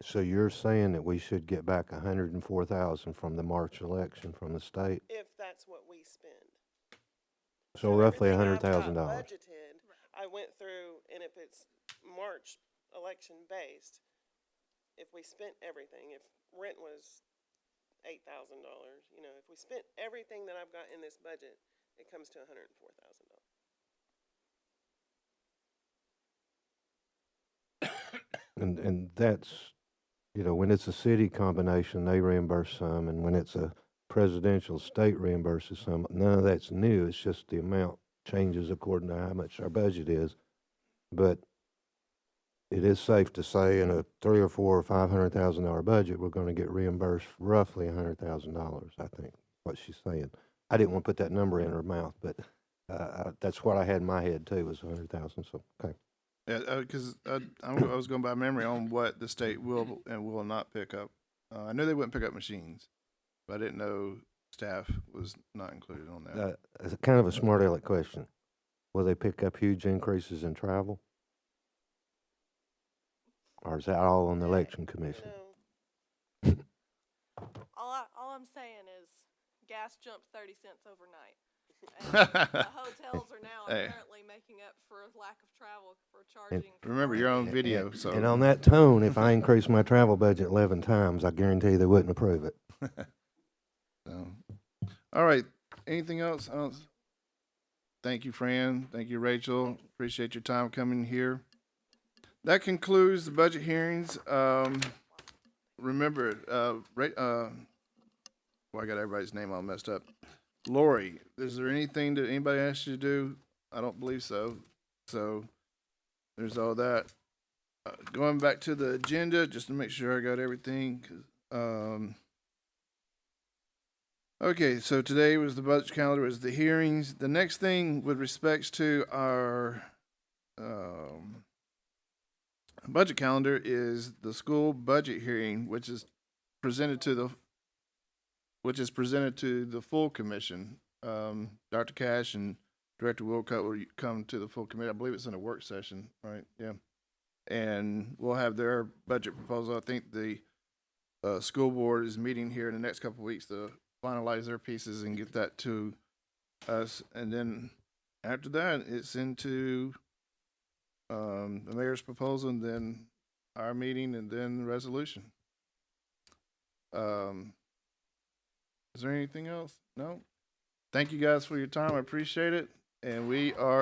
So you're saying that we should get back 104,000 from the March election from the state? If that's what we spend. So roughly everything I've $100,000. got budgeted, I went through, and if it's March election based, if we spent everything, if rent was $8,000, if we spent everything that I've got in this budget, it comes to $104,000. And that's, when it's a city combination, they reimburse some, and when it's a presidential, state reimburses some. None of that's new. It's just the amount changes according to how much our budget is. But it is safe to say in a $300,000 or $400,000 or $500,000 budget, we're going to get reimbursed roughly $100,000. I think what she's saying. I didn't want to put that number in her mouth, but that's what I had in my head too, was 100,000. So okay. Yeah, because I was going by memory on what the state will and will not pick up. I knew they wouldn't pick up machines, but I didn't know staff was not included on that. It's kind of a smart aleck question. Will they pick up huge increases in travel? Or is that all on the election commission? No. All I'm saying is gas jumped 30 cents overnight. And the hotels are now apparently making up for lack of travel for charging. Remember, you're on video, so. And on that tone, if I increase my travel budget 11 times, I guarantee they wouldn't approve it. So, all right. Anything else? Thank you, Fran. Thank you, Rachel. Appreciate your time coming here. That concludes the budget hearings. Remember, I got everybody's name all messed up. Lori, is there anything that anybody asked you to do? I don't believe so. So there's all that. Going back to the agenda, just to make sure I got everything. Okay, so today was the budget calendar, was the hearings. The next thing with respects to our budget calendar is the school budget hearing, which is presented to the full commission. Dr. Cash and Director Wilcutt will come to the full committee. I believe it's in a work session, right? Yeah. And we'll have their budget proposal. I think the school board is meeting here in the next couple of weeks to finalize their pieces and get that to us. And then after that, it's into the mayor's proposal, and then our meeting, and then the resolution. Is there anything else? No? Thank you guys for your time. I appreciate it. And we are